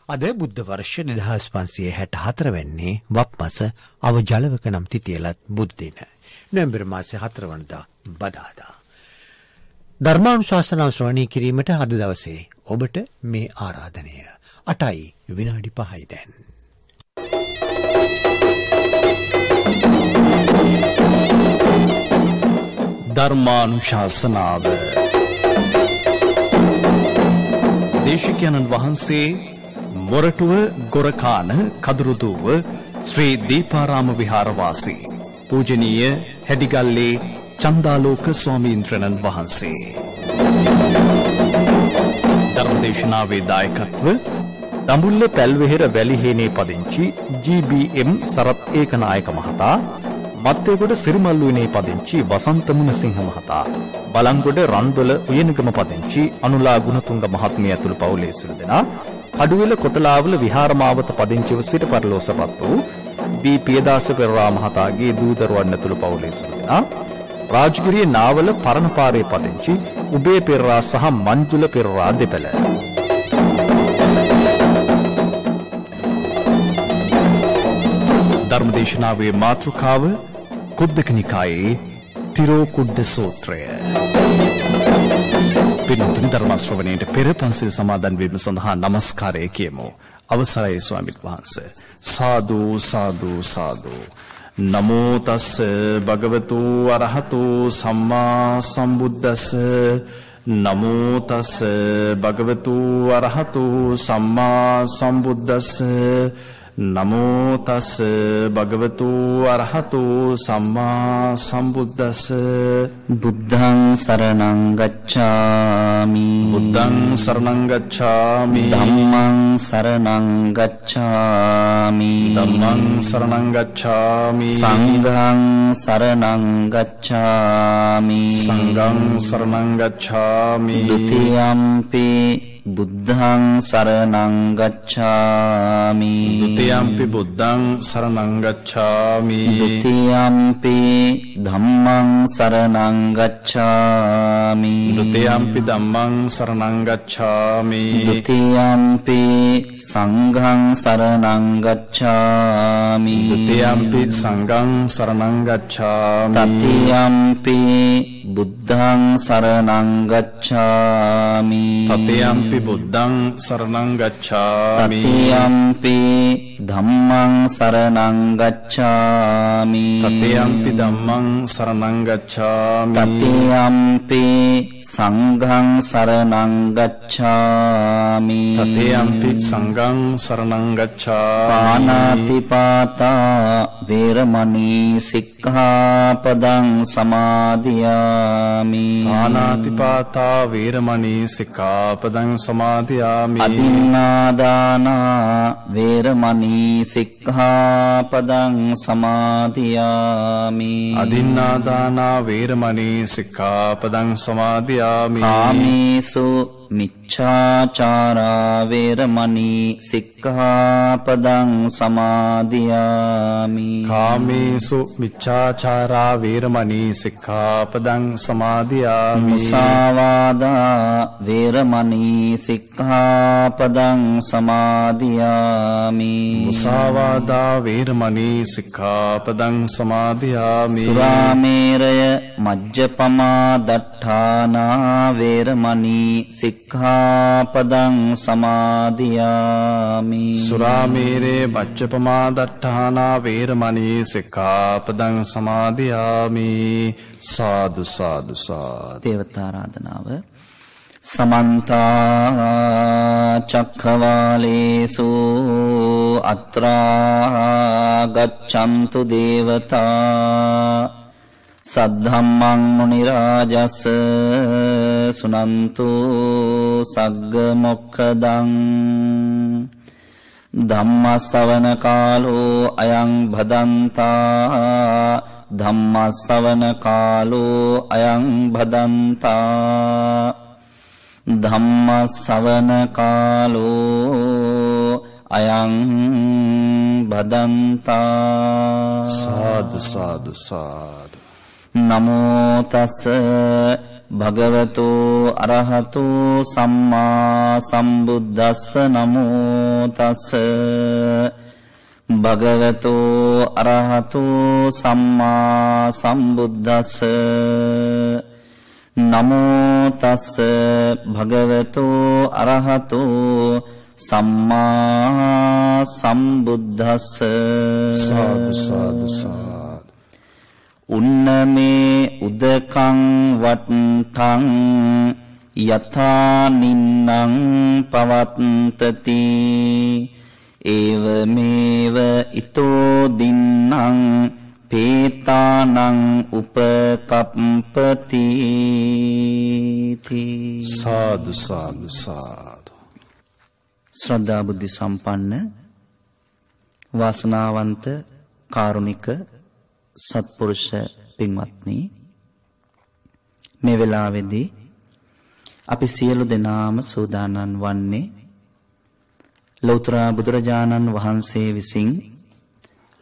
අද බුද්ධ වර්ෂ 2564 වෙන්නේ වප්මස අවජලවක නම් තිතියලත් බුදු දින. නොවැම්බර් මාසේ 4 වනදා බදාදා. ධර්මානුශාසනාව ශ්‍රවණය කිරීමට අද දවසේ ඔබට මේ ආරාධනය. 8යි විනාඩි 5යි දැන්. ධර්මානුශාසනාව දේශිකානන් වහන්සේ මොරටුව ගොරකාන කදුරුදුව ශ්‍රී දීපාරාම විහාරවාසී පූජනීය හැඩිගල්ලේ චන්දාලෝක ස්වාමීන්ද්‍රණන් වහන්සේ. ධර්මදේශනාවේ දායකත්ව දඹුල්ල පැල්වෙහෙර වැලිහේනේ පදිංචි GBM සරත් ඒකනායක මහතා, මත්තේගොඩ සිරිමල්ලුවනේ පදිංචි වසන්ත මුණසිංහ මහතා, බලංගොඩ රන්දොල උයනගම පදිංචි අනුලා ගුණතුංග මහත්මිය ඇතුළු පවුලේ සියලු දෙනා, කඩුවෙල කොටලාවල විහාරමාවත පදිංචිව සිට පරලෝසපත් වූ දී පියදාස පෙරරා මහතාගේ දූ දරුවන් ඇතුළු පවුලේ සියලු දෙනා, රාජගිරියේ නාවල පරණපාරේ පදිංචි උබේ පෙරරා සහ මංජුල පෙරරා දෙපළ. ධර්මදේශනාවේ මාතෘකාව කුද්දක නිකායේ තිරෝකුඩ්ඩ සූත්‍රය. පින්තුනි, ධර්ම ශ්‍රවණයට පෙර පන්සිල් සමාදන් වීම සඳහා নমස්කාරය කියමු. අවසරයි ස්වාමීන් වහන්සේ. සාදු සාදු සාදු. නමෝ තස් භගවතු අරහතු සම්මා සම්බුද්දස්ස. නමෝ තස් භගවතු අරහතු සම්මා සම්බුද්දස්ස. නමෝ තස් භගවතු අරහතු සම්මා සම්බුද්දස්ස. බුද්ධං සරණං ගච්ඡාමි. බුද්ධං සරණං ගච්ඡාමි. ධම්මං සරණං ගච්ඡාමි. ධම්මං සරණං ගච්ඡාමි. සංඝං සරණං ගච්ඡාමි. සංඝං සරණං ගච්ඡාමි. ဒ ුතියම්පි බුද්ධං සරණං ගච්ඡාමි. ဒ ුතියම්පි බුද්ධං සරණං ගච්ඡාමි. ဒ ුතියම්පි ධම්මං සරණං ගච්ඡාමි. ဒ ුතියම්පි ධම්මං සරණං ගච්ඡාමි. ဒ ුතියම්පි සංඝං සරණං ගච්ඡාමි. ဒ ුතියම්පි සංඝං සරණං ගච්ඡාමි. තතියම්පි බුද්ධං සරණං ගච්ඡාමි. තතියම්පි බුද්ධං සරණං ගච්ඡාමි. තතියම්පි ධම්මං සරණං ගච්ඡාමි. තතියම්පි ධම්මං සරණං ගච්ඡාමි. තතියම්පි සංඝං සරණං ගච්ඡාමි. තතියම්පි සංඝං සරණං ගච්ඡාමි. පාණාතිපාතා වේරමණී සික්ඛාපදං සමාදියාමි. පාණාතිපාතා වේරමණී සික්ඛාපදං සමාදියාමි. අදින්නාදානා වේරමණී සික්ඛාපදං සමාදියාමි. අදින්නාදානා වේරමණී සික්ඛාපදං සමාදියාමි. කාමේසු මිච්ඡාචාරා වේරමණී සික්ඛාපදං සමාදියාමි. කාමේසු මිච්ඡාචාරා වේරමණී සික්ඛාපදං සමාදියාමි. මුසාවාදා වේරමණී සික්ඛාපදං සමාදියාමි. මුසාවාදා වේරමණී සික්ඛාපදං සමාදියාමි. සුරාමේරය මජ්ජපමා දට්ඨානා වේරමණී සික්ඛාපදං සමාදියාමි. සුරාමේරේ මජ්ජපමා දට්ඨානා වේරමණී සික්ඛාපදං සමාදියාමි. සාදු සාදු සාදු. දේවතාරාධනාව. සමන්ත චක්ඛවාලේසු අත්‍රා ගච්ඡන්තු දේවතා සද්ධම්මං මුනි රාජස් සුනන්තු සග්ග මොක්ඛදං ධම්ම ශ්‍රවණ කාලෝ අයං භදන්තා ධම්ම ශ්‍රවණ කාලෝ අයං භදන්තා ධම්ම ශ්‍රවණ කාලෝ අයං භදන්තා. සාදු සාදු සාදු. නමෝ තස් භගවතු අරහතු සම්මා සම්බුද්දස්ස නමෝ තස්ස භගවතු අරහතු සම්මා සම්බුද්දස්ස නමෝ තස්ස භගවතු අරහතු සම්මා සම්බුද්දස්ස සාදු සාදු සාදු උන්නමේ උදකං වත්තං යථා නින්නං පවත්තති ඒව මේව ඊතෝ දින්නං පේතානං උපකප්පති සාදු සාදු සාදු ශ්‍රද්ධා බුද්ධ සම්පන්න වාසනාවන්ත කාරුණික සත්පුරුෂ පින්වත්නි මේ වෙලාවේදී අපි සියලු දෙනාම සූදානම් වන්නේ ලෞතර බුදුරජාණන් වහන්සේ විසින්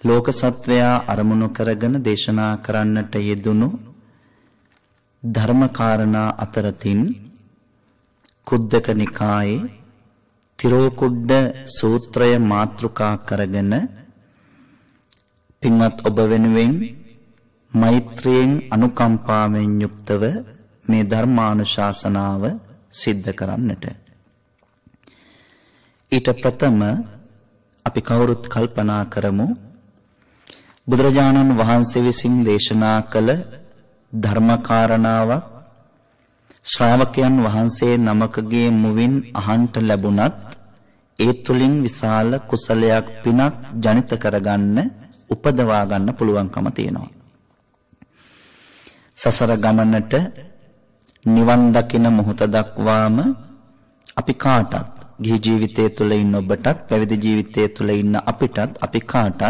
ලෝක සත්වයා අරමුණු කරගෙන දේශනා කරන්නට යෙදුණු ධර්ම කාරණා අතරතින් කුද්දක නිකායේ තිරෝකුඩ්ඩ සූත්‍රය මාතෘකා කරගෙන පින්වත් ඔබ වෙනුවෙන් මෛත්‍රියෙන් අනුකම්පාවෙන් යුක්තව මේ ධර්මානුශාසනාව සිද්ධ කරන්නට ඊට ප්‍රථම අපි කවුරුත් කල්පනා කරමු බුදුරජාණන් වහන්සේ විසින් දේශනා කළ ධර්ම කාරණාවක් ශ්‍රාවකයන් වහන්සේ නමකගේ මුවින් අහන්ට ලැබුණත් ඒ තුලින් විශාල කුසලයක් පිනක් ජනිත කරගන්න උපදවා ගන්න පුළුවන්කම තියෙනවා. සසර ගමනට නිවන් දකින මොහොත දක්වාම අපි කාටත් ගිහි ජීවිතය තුළ ඉන්න ඔබටත් පැවිදි ජීවිතය තුළ ඉන්න අපිටත් අපි කාටත්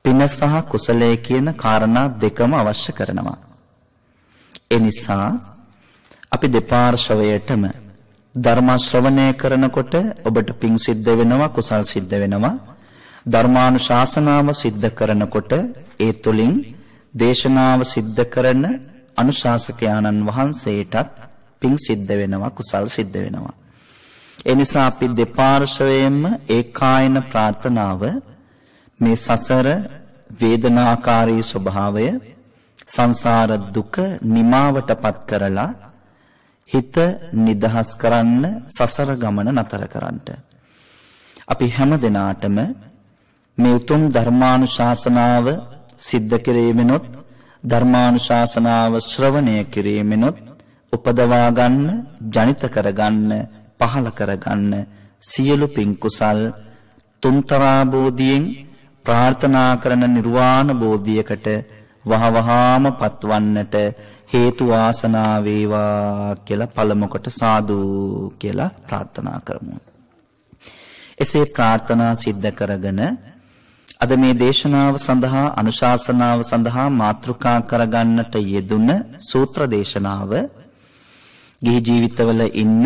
පින සහ කුසලය කියන කාරණා දෙකම අවශ්‍ය කරනවා. ඒ නිසා අපි දෙපාර්ශවයටම ධර්ම ශ්‍රවණය කරනකොට ඔබට පිං සිද්ධ වෙනවා කුසල් සිද්ධ වෙනවා. ධර්මානුශාසනාව සිද්ධ කරනකොට ඒ තුලින් දේශනාව සිද්ධ කරන අනුශාසකයාණන් වහන්සේටත් පිං සිද්ධ වෙනවා කුසල් සිද්ධ වෙනවා. ඒ නිසා අපි දෙපාර්ශවයෙන්ම ඒකායන ප්‍රාර්ථනාව මේ සසර වේදනාකාරී ස්වභාවය සංසාර දුක නිමාවටපත් කරලා හිත නිදහස් කරන්න සසර ගමන නතර කරන්නට අපි හැම දිනාටම මේ උතුම් ධර්මානුශාසනාව සිද්ධ කිරීමෙනොත් ධර්මානුශාසනාව ශ්‍රවණය කිරීමෙනොත් උපදවා ගන්න ජනිත කරගන්න පහල කරගන්න සියලු පින් කුසල් තුන්තරා බෝධියෙන් ප්‍රාර්ථනා කරන නිර්වාණ බෝධියකට වහවහාම පත්වන්නට හේතු වාසනා වේවා කියලා පළමු කොට සාදු කියලා ප්‍රාර්ථනා කරමු. එසේ ප්‍රාර්ථනා සිද්ධ කරගෙන අද මේ දේශනාව සඳහා අනුශාසනාව සඳහා මාතෘකා කරගන්නට යෙදුන සූත්‍ර දේශනාව ගිහි ජීවිතවල ඉන්න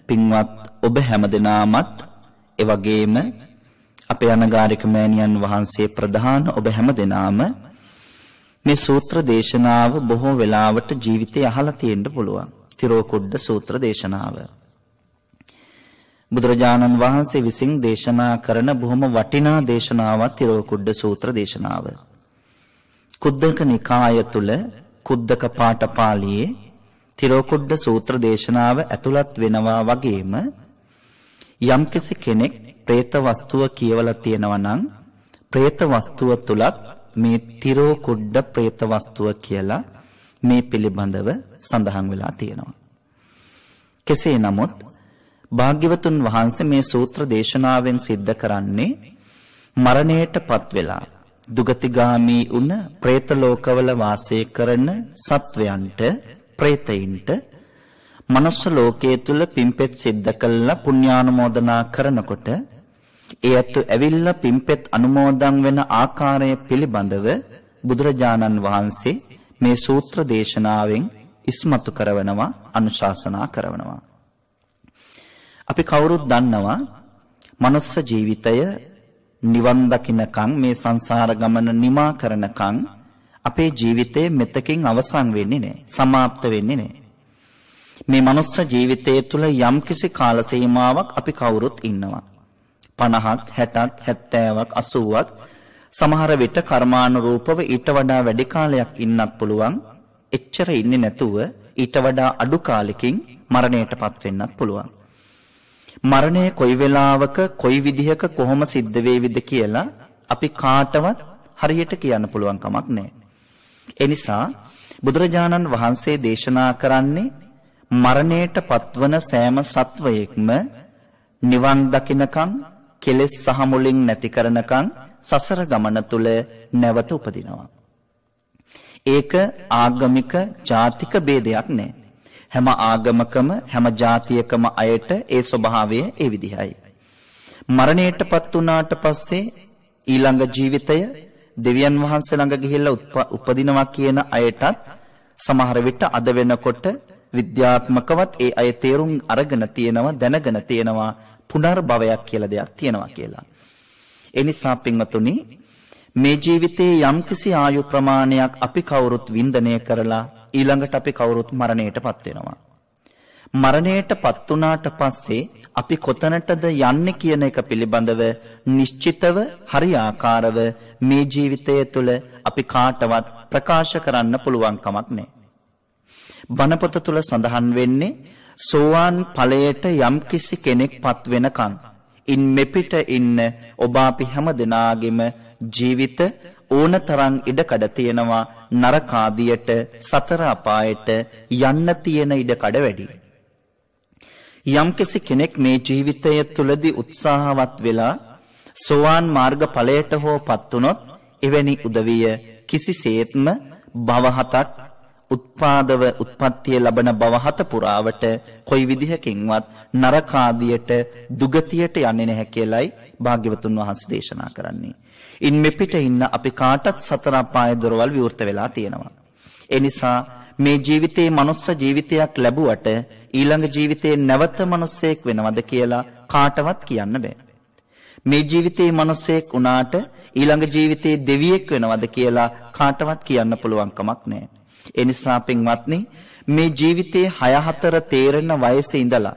පින්වත් ඔබ හැමදෙනාමත් එවැගේම අපේ අනගාരിക මෑණියන් වහන්සේ ප්‍රධාන ඔබ හැමදෙනාම මේ සූත්‍ර දේශනාව බොහෝ වෙලාවට ජීවිතේ අහලා තියෙන්න පුළුවන්. තිරෝකුඩ්ඩ සූත්‍ර දේශනාව. බුදුරජාණන් වහන්සේ විසින් දේශනා කරන බොහොම වටිනා දේශනාවක් තිරෝකුඩ්ඩ සූත්‍ර දේශනාව. කුද්දක නිකාය තුල කුද්දක පාඨපාළියේ තිරෝකුඩ්ඩ සූත්‍ර දේශනාව ඇතුළත් වෙනවා වගේම යම්කිසි කෙනෙක් പ്രേත වස්තුව කියවලා තියෙනවා නම් പ്രേත වස්තුව තුලත් මේ තිරෝකුඩ්ඩ പ്രേත වස්තුව කියලා මේ පිළිබඳව සඳහන් වෙලා තියෙනවා. කෙසේ නමුත් භාග්‍යවතුන් වහන්සේ මේ සූත්‍ර දේශනාවෙන් සිද්ධ කරන්නේ මරණයටපත් වෙලා දුගතිගාමී වුණ പ്രേත ලෝකවල වාසය කරන සත්වයන්ට പ്രേතයින්ට මනුෂ්‍ය ලෝකයේ තුල පිම්පෙත් සිද්ධ කළා පුණ්‍යානුමෝදනා කරනකොට ඒ අතු ඇවිල්ලා පිම්පෙත් අනුමෝදන් වෙන ආකාරය පිළිබඳව බුදුරජාණන් වහන්සේ මේ සූත්‍ර දේශනාවෙන් ඉස්මතු කරවනවා අනුශාසනා කරවනවා. අපි කවුරුත් දන්නවා මනුස්ස ජීවිතය නිවන් දකින්නකම් මේ සංසාර ගමන නිමා කරනකම් අපේ ජීවිතය මෙතකින් අවසන් වෙන්නේ නැහැ, සමාප්ත වෙන්නේ නැහැ. මේ මනුස්ස ජීවිතය තුළ යම්කිසි කාල සීමාවක් අපි කවුරුත් ඉන්නවා. 50ක් 60ක් 70ක් 80ක් සමහර විට කර්මානුරූපව ඊට වඩා වැඩි කාලයක් ඉන්නත් පුළුවන්. එච්චර ඉන්නේ නැතුව ඊට වඩා අඩු කාලෙකින් මරණයටපත් වෙන්නත් පුළුවන්. මරණය කොයි වෙලාවක කොයි විදිහක කොහොම සිද්ධ වේවිද කියලා අපි කාටවත් හරියට කියන්න පුළුවන් කමක් නැහැ. ඒ නිසා බුදුරජාණන් වහන්සේ දේශනා කරන්නේ මරණයට පත්වන සෑම සත්වයෙක්ම නිවන් දකින්නකම් කෙලෙස් සහ මුලින් නැති කරනකම් සසර ගමන තුල නැවත උපදිනවා. ඒක ආගමික ජාතික ભેදයක් නෑ. හැම ආගමකම හැම ජාතියකම අයට ඒ ස්වභාවය ඒ විදිහයි. මරණයටපත් වුණාට පස්සේ ඊළඟ ජීවිතය දෙවියන් වහන්සේ ළඟ ගිහිල්ලා උපදිනවා කියන අයටත් සමහර විට අද වෙනකොට විද්‍යාත්මකවත් ඒ අය තේරුම් අරගෙන තියෙනවා දැනගෙන තියෙනවා පුනර්භවයක් කියලා දෙයක් තියෙනවා කියලා. ඒ නිසා පින්වතුනි මේ ජීවිතයේ යම්කිසි ආයු ප්‍රමාණයක් අපි කවුරුත් වින්දනය කරලා ඊළඟට අපි කවුරුත් මරණයටපත් වෙනවා. මරණයටපත් වුණාට පස්සේ අපි කොතනටද යන්නේ කියන එක පිළිබඳව නිශ්චිතව හරියාකාරව මේ ජීවිතය තුළ අපි කාටවත් ප්‍රකාශ කරන්න පුළුවන් කමක් නැහැ. බණපොත තුල සඳහන් වෙන්නේ සෝවාන් ඵලයට යම්කිසි කෙනෙක්පත් වෙනකන් ඉන් මෙපිට ඉන්න ඔබ අපි හැම දෙනාගේම ජීවිත ඕනතරම් ඉඩකඩ තියෙනවා නරක ආදියට සතර අපායට යන්න තියෙන ඉඩකඩ වැඩි. යම්කිසි කෙනෙක් මේ ජීවිතය තුලදී උත්සාහවත් වෙලා සෝවාන් මාර්ග ඵලයට හෝපත් වුනොත් එවැනි උදවිය කිසිසේත්ම භව හතක් උත්පත්තිය ලබන භව හත පුරාවට කොයි විදිහකින්වත් නරක ආදියට දුගතියට යන්නේ නැහැ කියලයි භාග්‍යවතුන් වහන්සේ දේශනා කරන්නේ. ඉන් මෙපිට ඉන්න අපි කාටත් සතර අපාය දොරවල් විවෘත වෙලා තියෙනවා. ඒ නිසා මේ ජීවිතේ මනුස්ස ජීවිතයක් ලැබුවට ඊළඟ ජීවිතේ නැවත මනුස්සයෙක් වෙනවද කියලා කාටවත් කියන්න බෑ. මේ ජීවිතේ මනුස්සයෙක් වුණාට ඊළඟ ජීවිතේ දෙවියෙක් වෙනවද කියලා කාටවත් කියන්න පුළුවන් කමක් නැහැ. ඒ නිසා පින්වත්නි මේ ජීවිතේ 6-4 තේරෙන වයසේ ඉඳලා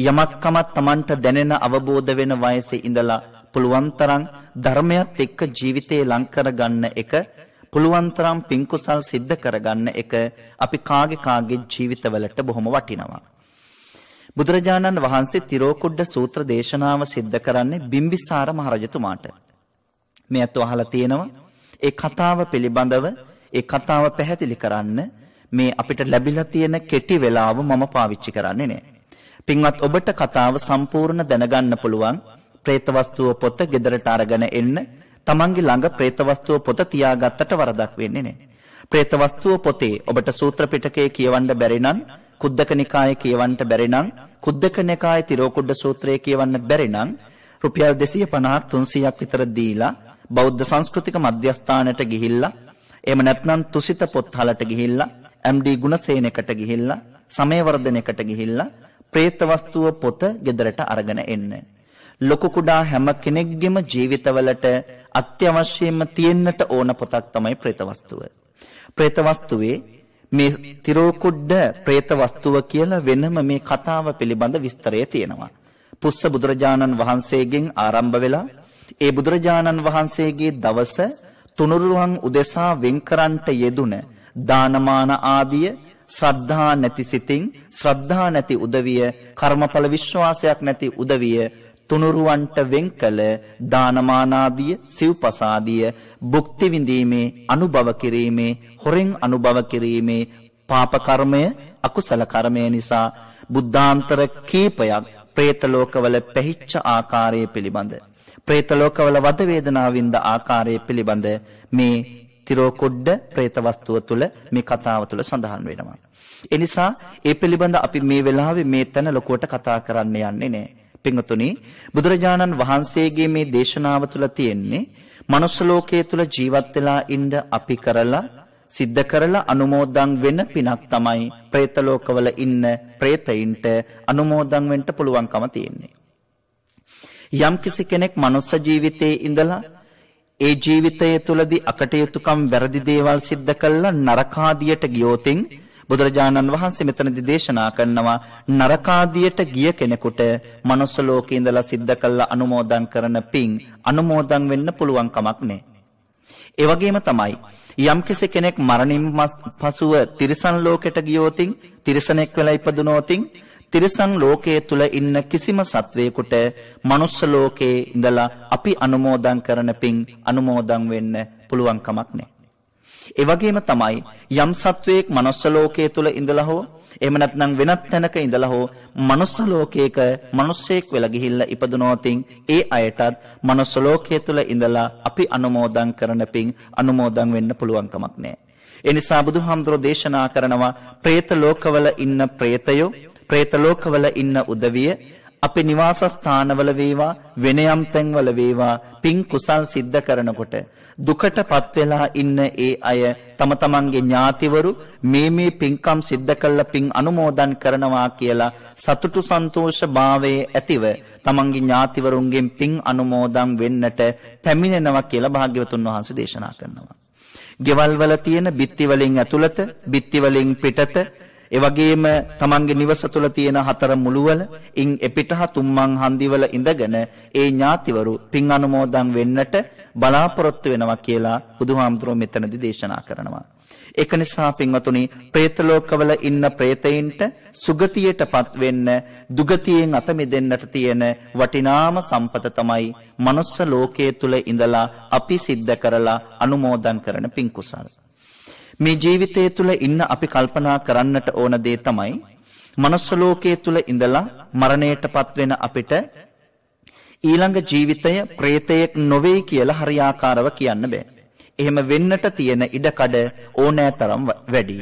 යමක්කමත් Tamanට දැනෙන අවබෝධ වෙන වයසේ ඉඳලා පුළුවන් තරම් ධර්මයත් එක්ක ජීවිතේ ලං කරගන්න එක පුළුවන් තරම් පින්කුසල් සිද්ධ කරගන්න එක අපි කාගේ ජීවිතවලට බොහොම වටිනවා. බුදුරජාණන් වහන්සේ තිරෝකුඩ්ඩ සූත්‍ර දේශනාව සිද්ධ කරන්නේ බිම්බිසාර මහරජතුමාට. මේ අත අහලා තියෙනවා ඒ කතාව පිළිබඳව ඒ කතාව පැහැදිලි කරන්න මේ අපිට ලැබිලා තියෙන කෙටි වෙලාව මම පාවිච්චි කරන්නේ නැහැ. පින්වත් ඔබට කතාව සම්පූර්ණ දැනගන්න පුළුවන් പ്രേත වස්තුව පොත ගෙදරට අරගෙන එන්න. තමන්ගේ ළඟ പ്രേත වස්තුව පොත තියාගත්තට වරදක් වෙන්නේ නැහැ. പ്രേත වස්තුව පොතේ ඔබට සූත්‍ර පිටකයේ කියවන්න බැරි නම්, කුද්දක නිකායේ කියවන්න බැරි නම්, කුද්දක නිකායේ තිරෝකුඩ්ඩ සූත්‍රයේ කියවන්න බැරි නම් රුපියල් 250 300ක් විතර දීලා බෞද්ධ සංස්කෘතික මධ්‍යස්ථානයට ගිහිල්ලා එහෙම නැත්නම් තුසිත පොත්හලට ගිහිල්ලා MD ගුණසේනකට ගිහිල්ලා සමයවර්ධනයකට ගිහිල්ලා പ്രേත වස්තුව පොත ගෙදරට අරගෙන එන්න. ලොකු කුඩා හැම කෙනෙක්ගේම ජීවිතවලට අත්‍යවශ්‍යම තියෙන්නට ඕන පොතක් තමයි പ്രേත වස්තුව. പ്രേත වස්තුවේ මේ තිරෝකුඩ්ඩ പ്രേත වස්තුව කියලා වෙනම මේ කතාව පිළිබඳ විස්තරය තියෙනවා. පුස්ස බුදුරජාණන් වහන්සේගෙන් ආරම්භ වෙලා ඒ බුදුරජාණන් වහන්සේගේ දවස තුනුරුවන් උදෙසා වෙන්කරන්ට යෙදුන දානමාන ආදිය ශ්‍රද්ධා නැති සිතින් ශ්‍රද්ධා නැති උදවිය කර්මඵල විශ්වාසයක් නැති උදවිය තුනුරුවන්ට වෙන්කල දානමානාදිය සිව්පසාදිය භුක්ති විඳීමේ අනුභව කිරීමේ හොරෙන් අනුභව කිරීමේ පාප කර්මය අකුසල කර්මය නිසා බුද්ධාන්තර කීපයක් പ്രേත ලෝකවල පැහිච්ච ආකාරය පිළිබඳ പ്രേත ලෝකවල වද වේදනාවින්ද ආකාරය පිළිබඳ මේ තිරෝකුඩ්ඩ പ്രേත වස්තුව තුල මේ කතාව තුල සඳහන් වෙනවා. ඒ නිසා ඒ පිළිබඳ අපි මේ වෙලාවේ මේ තැන ලොකුවට කතා කරන්න යන්නේ නැහැ. පින්වතුනි බුදුරජාණන් වහන්සේගේ මේ දේශනාව තුල තියෙන්නේ මනුස්ස ලෝකයේ තුල ජීවත් වෙලා ඉන්න අපි කරලා සිද්ධ කරලා අනුමෝදන් වෙන පිනක් තමයි പ്രേත ලෝකවල ඉන්න പ്രേතයින්ට අනුමෝදන් වෙන්න පුළුවන්කම තියෙන්නේ. යම්කිසි කෙනෙක් මනුස්ස ජීවිතයේ ඉඳලා ඒ ජීවිතය තුලදී අකටයුතුකම් වැරදි දේවල් සිද්ධ කළා නරකාදියට ගියොතින් බුදුරජාණන් වහන්සේ මෙතනදී දේශනා කරනවා නරකාදියට ගිය කෙනෙකුට මනුස්ස ලෝකේ ඉඳලා සිද්ධ කළ අනුමෝදන් කරන පින් අනුමෝදන් වෙන්න පුළුවන් කමක් නැහැ. ඒ වගේම තමයි යම්කිසි කෙනෙක් මරණින් පසුව තිරිසන් ලෝකයට ගියොතින් තිරිසනෙක් වෙලා ඉපදුනොතින් තිරිසන් ලෝකයේ තුල ඉන්න කිසිම සත්වයකට මනුස්ස ලෝකයේ ඉඳලා අපි අනුමෝදන් කරන පින් අනුමෝදන් වෙන්න පුළුවන් කමක් නැහැ. ඒ වගේම තමයි යම් සත්වයක් මනුස්ස ලෝකයේ තුල ඉඳලා හෝ එහෙම නැත්නම් වෙනත් තැනක ඉඳලා හෝ මනුස්ස ලෝකයක මිනිසෙක් වෙලා ගිහිල්ලා ඉපදුනොතින් ඒ අයටත් මනුස්ස ලෝකයේ තුල ඉඳලා අපි අනුමෝදන් කරන පින් අනුමෝදන් වෙන්න පුළුවන් කමක් නැහැ. ඒ නිසා බුදුහාමුදුරෝ දේශනා කරනවා പ്രേත ලෝකවල ඉන්න പ്രേතයෝ പ്രേත ලෝකවල ඉන්න උදවිය අපේ නිවාස ස්ථානවල වේවා වෙන යම් තැන්වල වේවා පින් කුසල් සිද්ධ කරනකොට දුකටපත් වෙලා ඉන්න ඒ අය තම තමන්ගේ ඥාතිවරු මේ පින්කම් සිද්ධ කළ පින් අනුමෝදන් කරනවා කියලා සතුටු සන්තෝෂ භාවයේ ඇතිව තමන්ගේ ඥාතිවරුන්ගෙන් පින් අනුමෝදන් වෙන්නට පැමිණෙනවා කියලා භාග්‍යවතුන් වහන්සේ දේශනා කරනවා. ගෙවල් වල තියෙන බිත්ති වලින් ඇතුළත බිත්ති වලින් පිටත ඒ වගේම තමන්ගේ නිවස තුල තියෙන හතර මුළුවල ඉන් එපිටහ තුම්මන් හන්දිවල ඉඳගෙන ඒ ඥාතිවරු පින් අනුමෝදන් වෙන්නට බලාපොරොත්තු වෙනවා කියලා බුදුහාමුදුරුවෝ මෙතනදී දේශනා කරනවා. ඒක නිසා පින්වතුනි പ്രേත ලෝකවල ඉන්න പ്രേතයින්ට සුගතියටපත් වෙන්න දුගතියෙන් අත මිදෙන්නට තියෙන වටිනාම සම්පත තමයි මනුස්ස ලෝකයේ තුල ඉඳලා අපි සිද්ධ කරලා අනුමෝදන් කරන පින් කුසල. මේ ජීවිතය තුළ ඉන්න අපි කල්පනා කරන්නට ඕන දේ තමයි මනුස්ස ලෝකයේ තුළ ඉඳලා මරණයටපත් වෙන අපිට ඊළඟ ජීවිතය പ്രേතයෙක් නොවේ කියලා හරියාකාරව කියන්න බෑ. එහෙම වෙන්නට තියෙන ඉඩකඩ ඕනෑ තරම් වැඩි.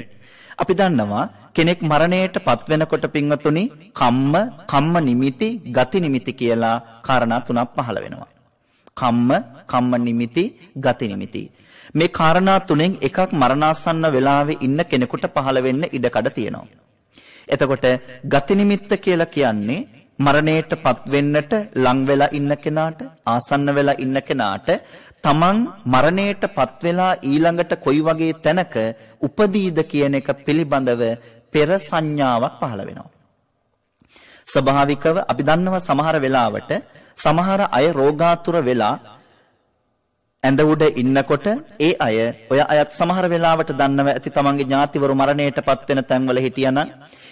අපි දන්නවා කෙනෙක් මරණයටපත් වෙනකොට පින්වතුනි කම්ම නිමිති ගති නිමිති කියලා කාරණා තුනක් පහළ වෙනවා. කම්ම නිමිති ගති නිමිති මේ කාරණා තුනෙන් එකක් මරණාසන්න වෙලාවේ ඉන්න කෙනෙකුට පහළ වෙන්න ඉඩකඩ තියෙනවා. එතකොට ගති නිමිත්ත කියලා කියන්නේ මරණයටපත් වෙන්නට ලං වෙලා ඉන්න කෙනාට ආසන්න වෙලා ඉන්න කෙනාට තමන් මරණයටපත් වෙලා ඊළඟට කොයි වගේ තැනක උපදීද කියන එක පිළිබඳව පෙර සංඥාවක් පහළ වෙනවා. ස්වභාවිකව අපි දන්නවා සමහර වෙලාවට සමහර අය රෝගාතුර වෙලා ඇඳ උඩ ඉන්නකොට ඒ අය ඔය අයත් සමහර වෙලාවට දන්නව ඇති තමන්ගේ ඥාතිවරු මරණයටපත් වෙන තැන්වල හිටියනම්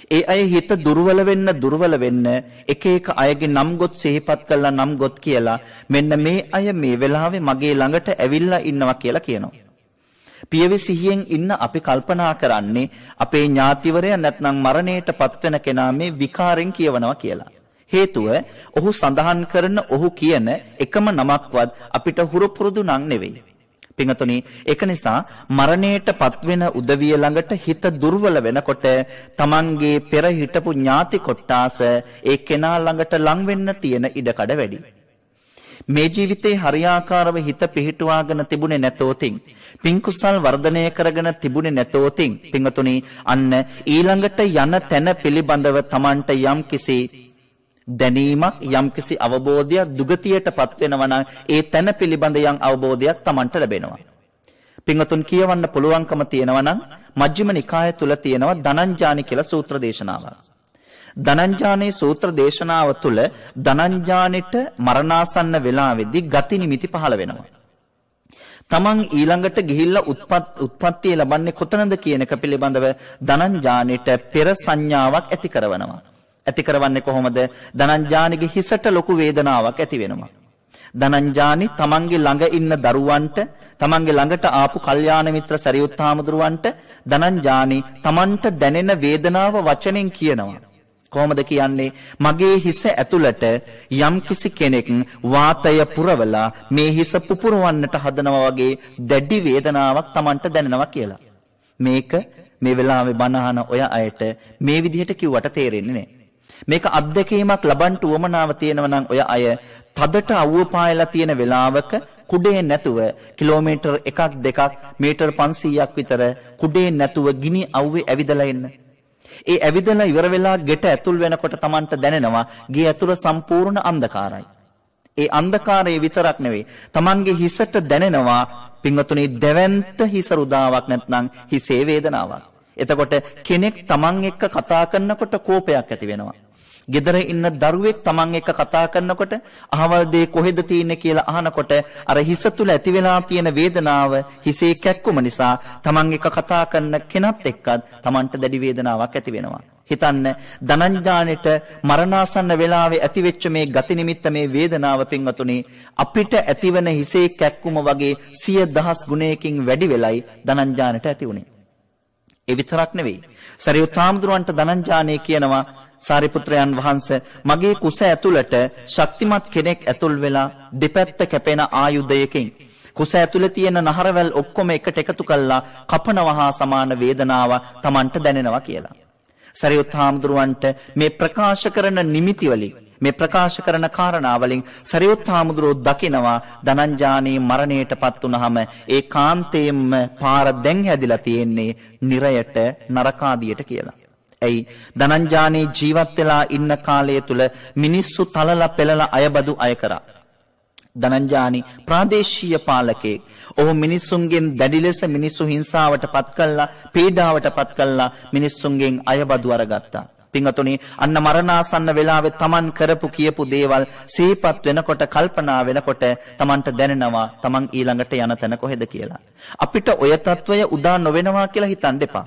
ඒ අය හිත දුර්වල වෙන්න එක අයගේ නම් ගොත් සිහිපත් කළා නම් ගොත් කියලා මෙන්න මේ අය මේ වෙලාවේ මගේ ළඟට ඇවිල්ලා ඉන්නවා කියලා කියනවා. පියවි සිහියෙන් ඉන්න අපි කල්පනා කරන්නේ අපේ ඥාතිවරයා නැත්නම් මරණයටපත් වෙන කෙනා මේ විකාරෙන් කියවනවා කියලා. හේතුව ඔහු සඳහන් කරන ඔහු කියන එකම නමක්වත් අපිට හුරු පුරුදු නම් නෙවෙයි. පින්වතුනි ඒක නිසා මරණයටපත් වෙන උදවිය ළඟට හිත දුර්වල වෙනකොට තමන්ගේ පෙර හිටපු ඥාති කොට්ටාස ඒ කෙනා ළඟට ලං වෙන්න තියෙන ඉඩකඩ වැඩි. මේ ජීවිතේ හරියාකාරව හිත පිහිටුවාගෙන තිබුණේ නැතෝතින් පින් කුසල් වර්ධනය කරගෙන තිබුණේ නැතෝතින් පින්වතුනි අන්න ඊළඟට යන තැන පිළිබඳව තමන්ට යම්කිසි දැනීමක් යම්කිසි අවබෝධයක් දුගතියටපත් වෙනවා නම් ඒ තැන පිළිබඳ යම් අවබෝධයක් Tamanට ලැබෙනවා. පින්වතුන් කියවන්න පුළුවන්කම තියෙනවා නම් මජ්ක්‍ධිම නිකාය තුල තියෙනවා ධනංජානි කියලා සූත්‍ර දේශනාවක්. ධනංජානේ සූත්‍ර දේශනාව තුල ධනංජානෙට මරණාසන්න වෙලාවේදී ගති නිමිති පහළ වෙනවා. තමන් ඊළඟට ගිහිල්ලා උත්පත්තිය ලබන්නේ කොතනද කියන එක පිළිබඳව ධනංජානෙට පෙර සංඥාවක් ඇති කරවනවා. ඇති කරවන්නේ කොහොමද? ධනංජානිගේ හිසට ලොකු වේදනාවක් ඇති වෙනවා. ධනංජානි තමන්ගේ ළඟ ඉන්න දරුවන්ට තමන්ගේ ළඟට ආපු කල්යාණ මිත්‍ර සරියුත් හාමුදුරුවන්ට ධනංජානි තමන්ට දැනෙන වේදනාව වචනෙන් කියනවා. කොහොමද කියන්නේ? මගේ හිස ඇතුළට යම් කිසි කෙනෙක් වාතය පුරවලා මේ හිස පුපුරවන්නට හදනවා වගේ දැඩි වේදනාවක් තමන්ට දැනෙනවා කියලා. මේක මේ වෙලාවේ බණහන ඔය අයට මේ විදිහට කිව්වට තේරෙන්නේ නැහැ. මේක අත්දැකීමක් ලබන්න උවමනාව තියෙනවා නම් ඔය අය තදට අවුව පායලා තියෙන වෙලාවක කුඩේ නැතුව කිලෝමීටර් 1 2 මීටර් 500ක් විතර කුඩේ නැතුව ගිනි අවුවේ ඇවිදලා එන්න. ඒ ඇවිදලා ඉවර වෙලා ගෙට ඇතුල් වෙනකොට Tamanට දැනෙනවා ගේ ඇතුළ සම්පූර්ණ අන්ධකාරයි. ඒ අන්ධකාරය විතරක් නෙවෙයි Tamanගේ හිසට දැනෙනවා පින්වතුනි දෙවන්ත හිස රුදාවක් නැත්නම් හිසේ වේදනාවක්. එතකොට කෙනෙක් තමන් එක්ක කතා කරනකොට කෝපයක් ඇති වෙනවා. ගෙදර ඉන්න දරුවෙක් තමන් එක්ක කතා කරනකොට අහවල් දේ කොහෙද තියෙන්නේ කියලා අහනකොට අර හිස තුල ඇති වෙලා තියෙන වේදනාව හිසේ කැක්කුම නිසා තමන් එක්ක කතා කරන කෙනත් එක්කත් තමන්ට දැඩි වේදනාවක් ඇති වෙනවා. හිතන්න ධනංජානෙට මරණාසන්න වෙලාවේ ඇතිවෙච්ච මේ ගති නිමිත්ත මේ වේදනාව පින්වතුනි අපිට ඇතිවන හිසේ කැක්කුම වගේ 100,000 ගුණයකින් වැඩි වෙලයි ධනංජානෙට ඇති උනේ. ඒ විතරක් නෙවෙයි. සරියුත් හාමුදුරුවන්ට ධනංජානේ කියනවා සාරිපුත්‍රයන් වහන්සේ මගේ කුස ඇතුළට ශක්තිමත් කෙනෙක් ඇතුල් වෙලා දෙපැත්ත කැපෙන ආයුධයකින් කුස ඇතුළේ තියෙන නහරවැල් ඔක්කොම එකට එකතු කළා කපනවා හා සමාන වේදනාව Tamanට දැනෙනවා කියලා. සරියුත් හාමුදුරුවන්ට මේ ප්‍රකාශ කරන නිමිති වලින් මේ ප්‍රකාශ කරන කාරණා වලින් සරියුත් හාමුදුරුවෝ දකිනවා ධනංජානේ මරණයටපත් වුනහම ඒ කාන්තේම පාර දැන් හැදිලා තියෙන්නේ නිරයට නරකාදියට කියලා. ඇයි ධනංජානේ ජීවත් වෙලා ඉන්න කාලය තුල මිනිස්සු තලලා පෙළලා අයබදු අය කරා. ධනංජානි ප්‍රාදේශීය පාලකයෙක්. ඔහු මිනිසුන්ගෙන් දැඩි ලෙස මිනිස්සු හිංසාවට පත් කළා, පීඩාවට පත් කළා, මිනිස්සුන්ගෙන් අයබදු අරගත්තා. පින්වතුනි අන්න මරණාසන්න වෙලාවේ Taman කරපු කියපු දේවල් සිහිපත් වෙනකොට කල්පනා වෙනකොට Tamanට දැනෙනවා Taman ඊළඟට යන තැන කොහෙද කියලා. අපිට ඔය తত্ত্বය උදා නොවෙනවා කියලා හිතන්න එපා.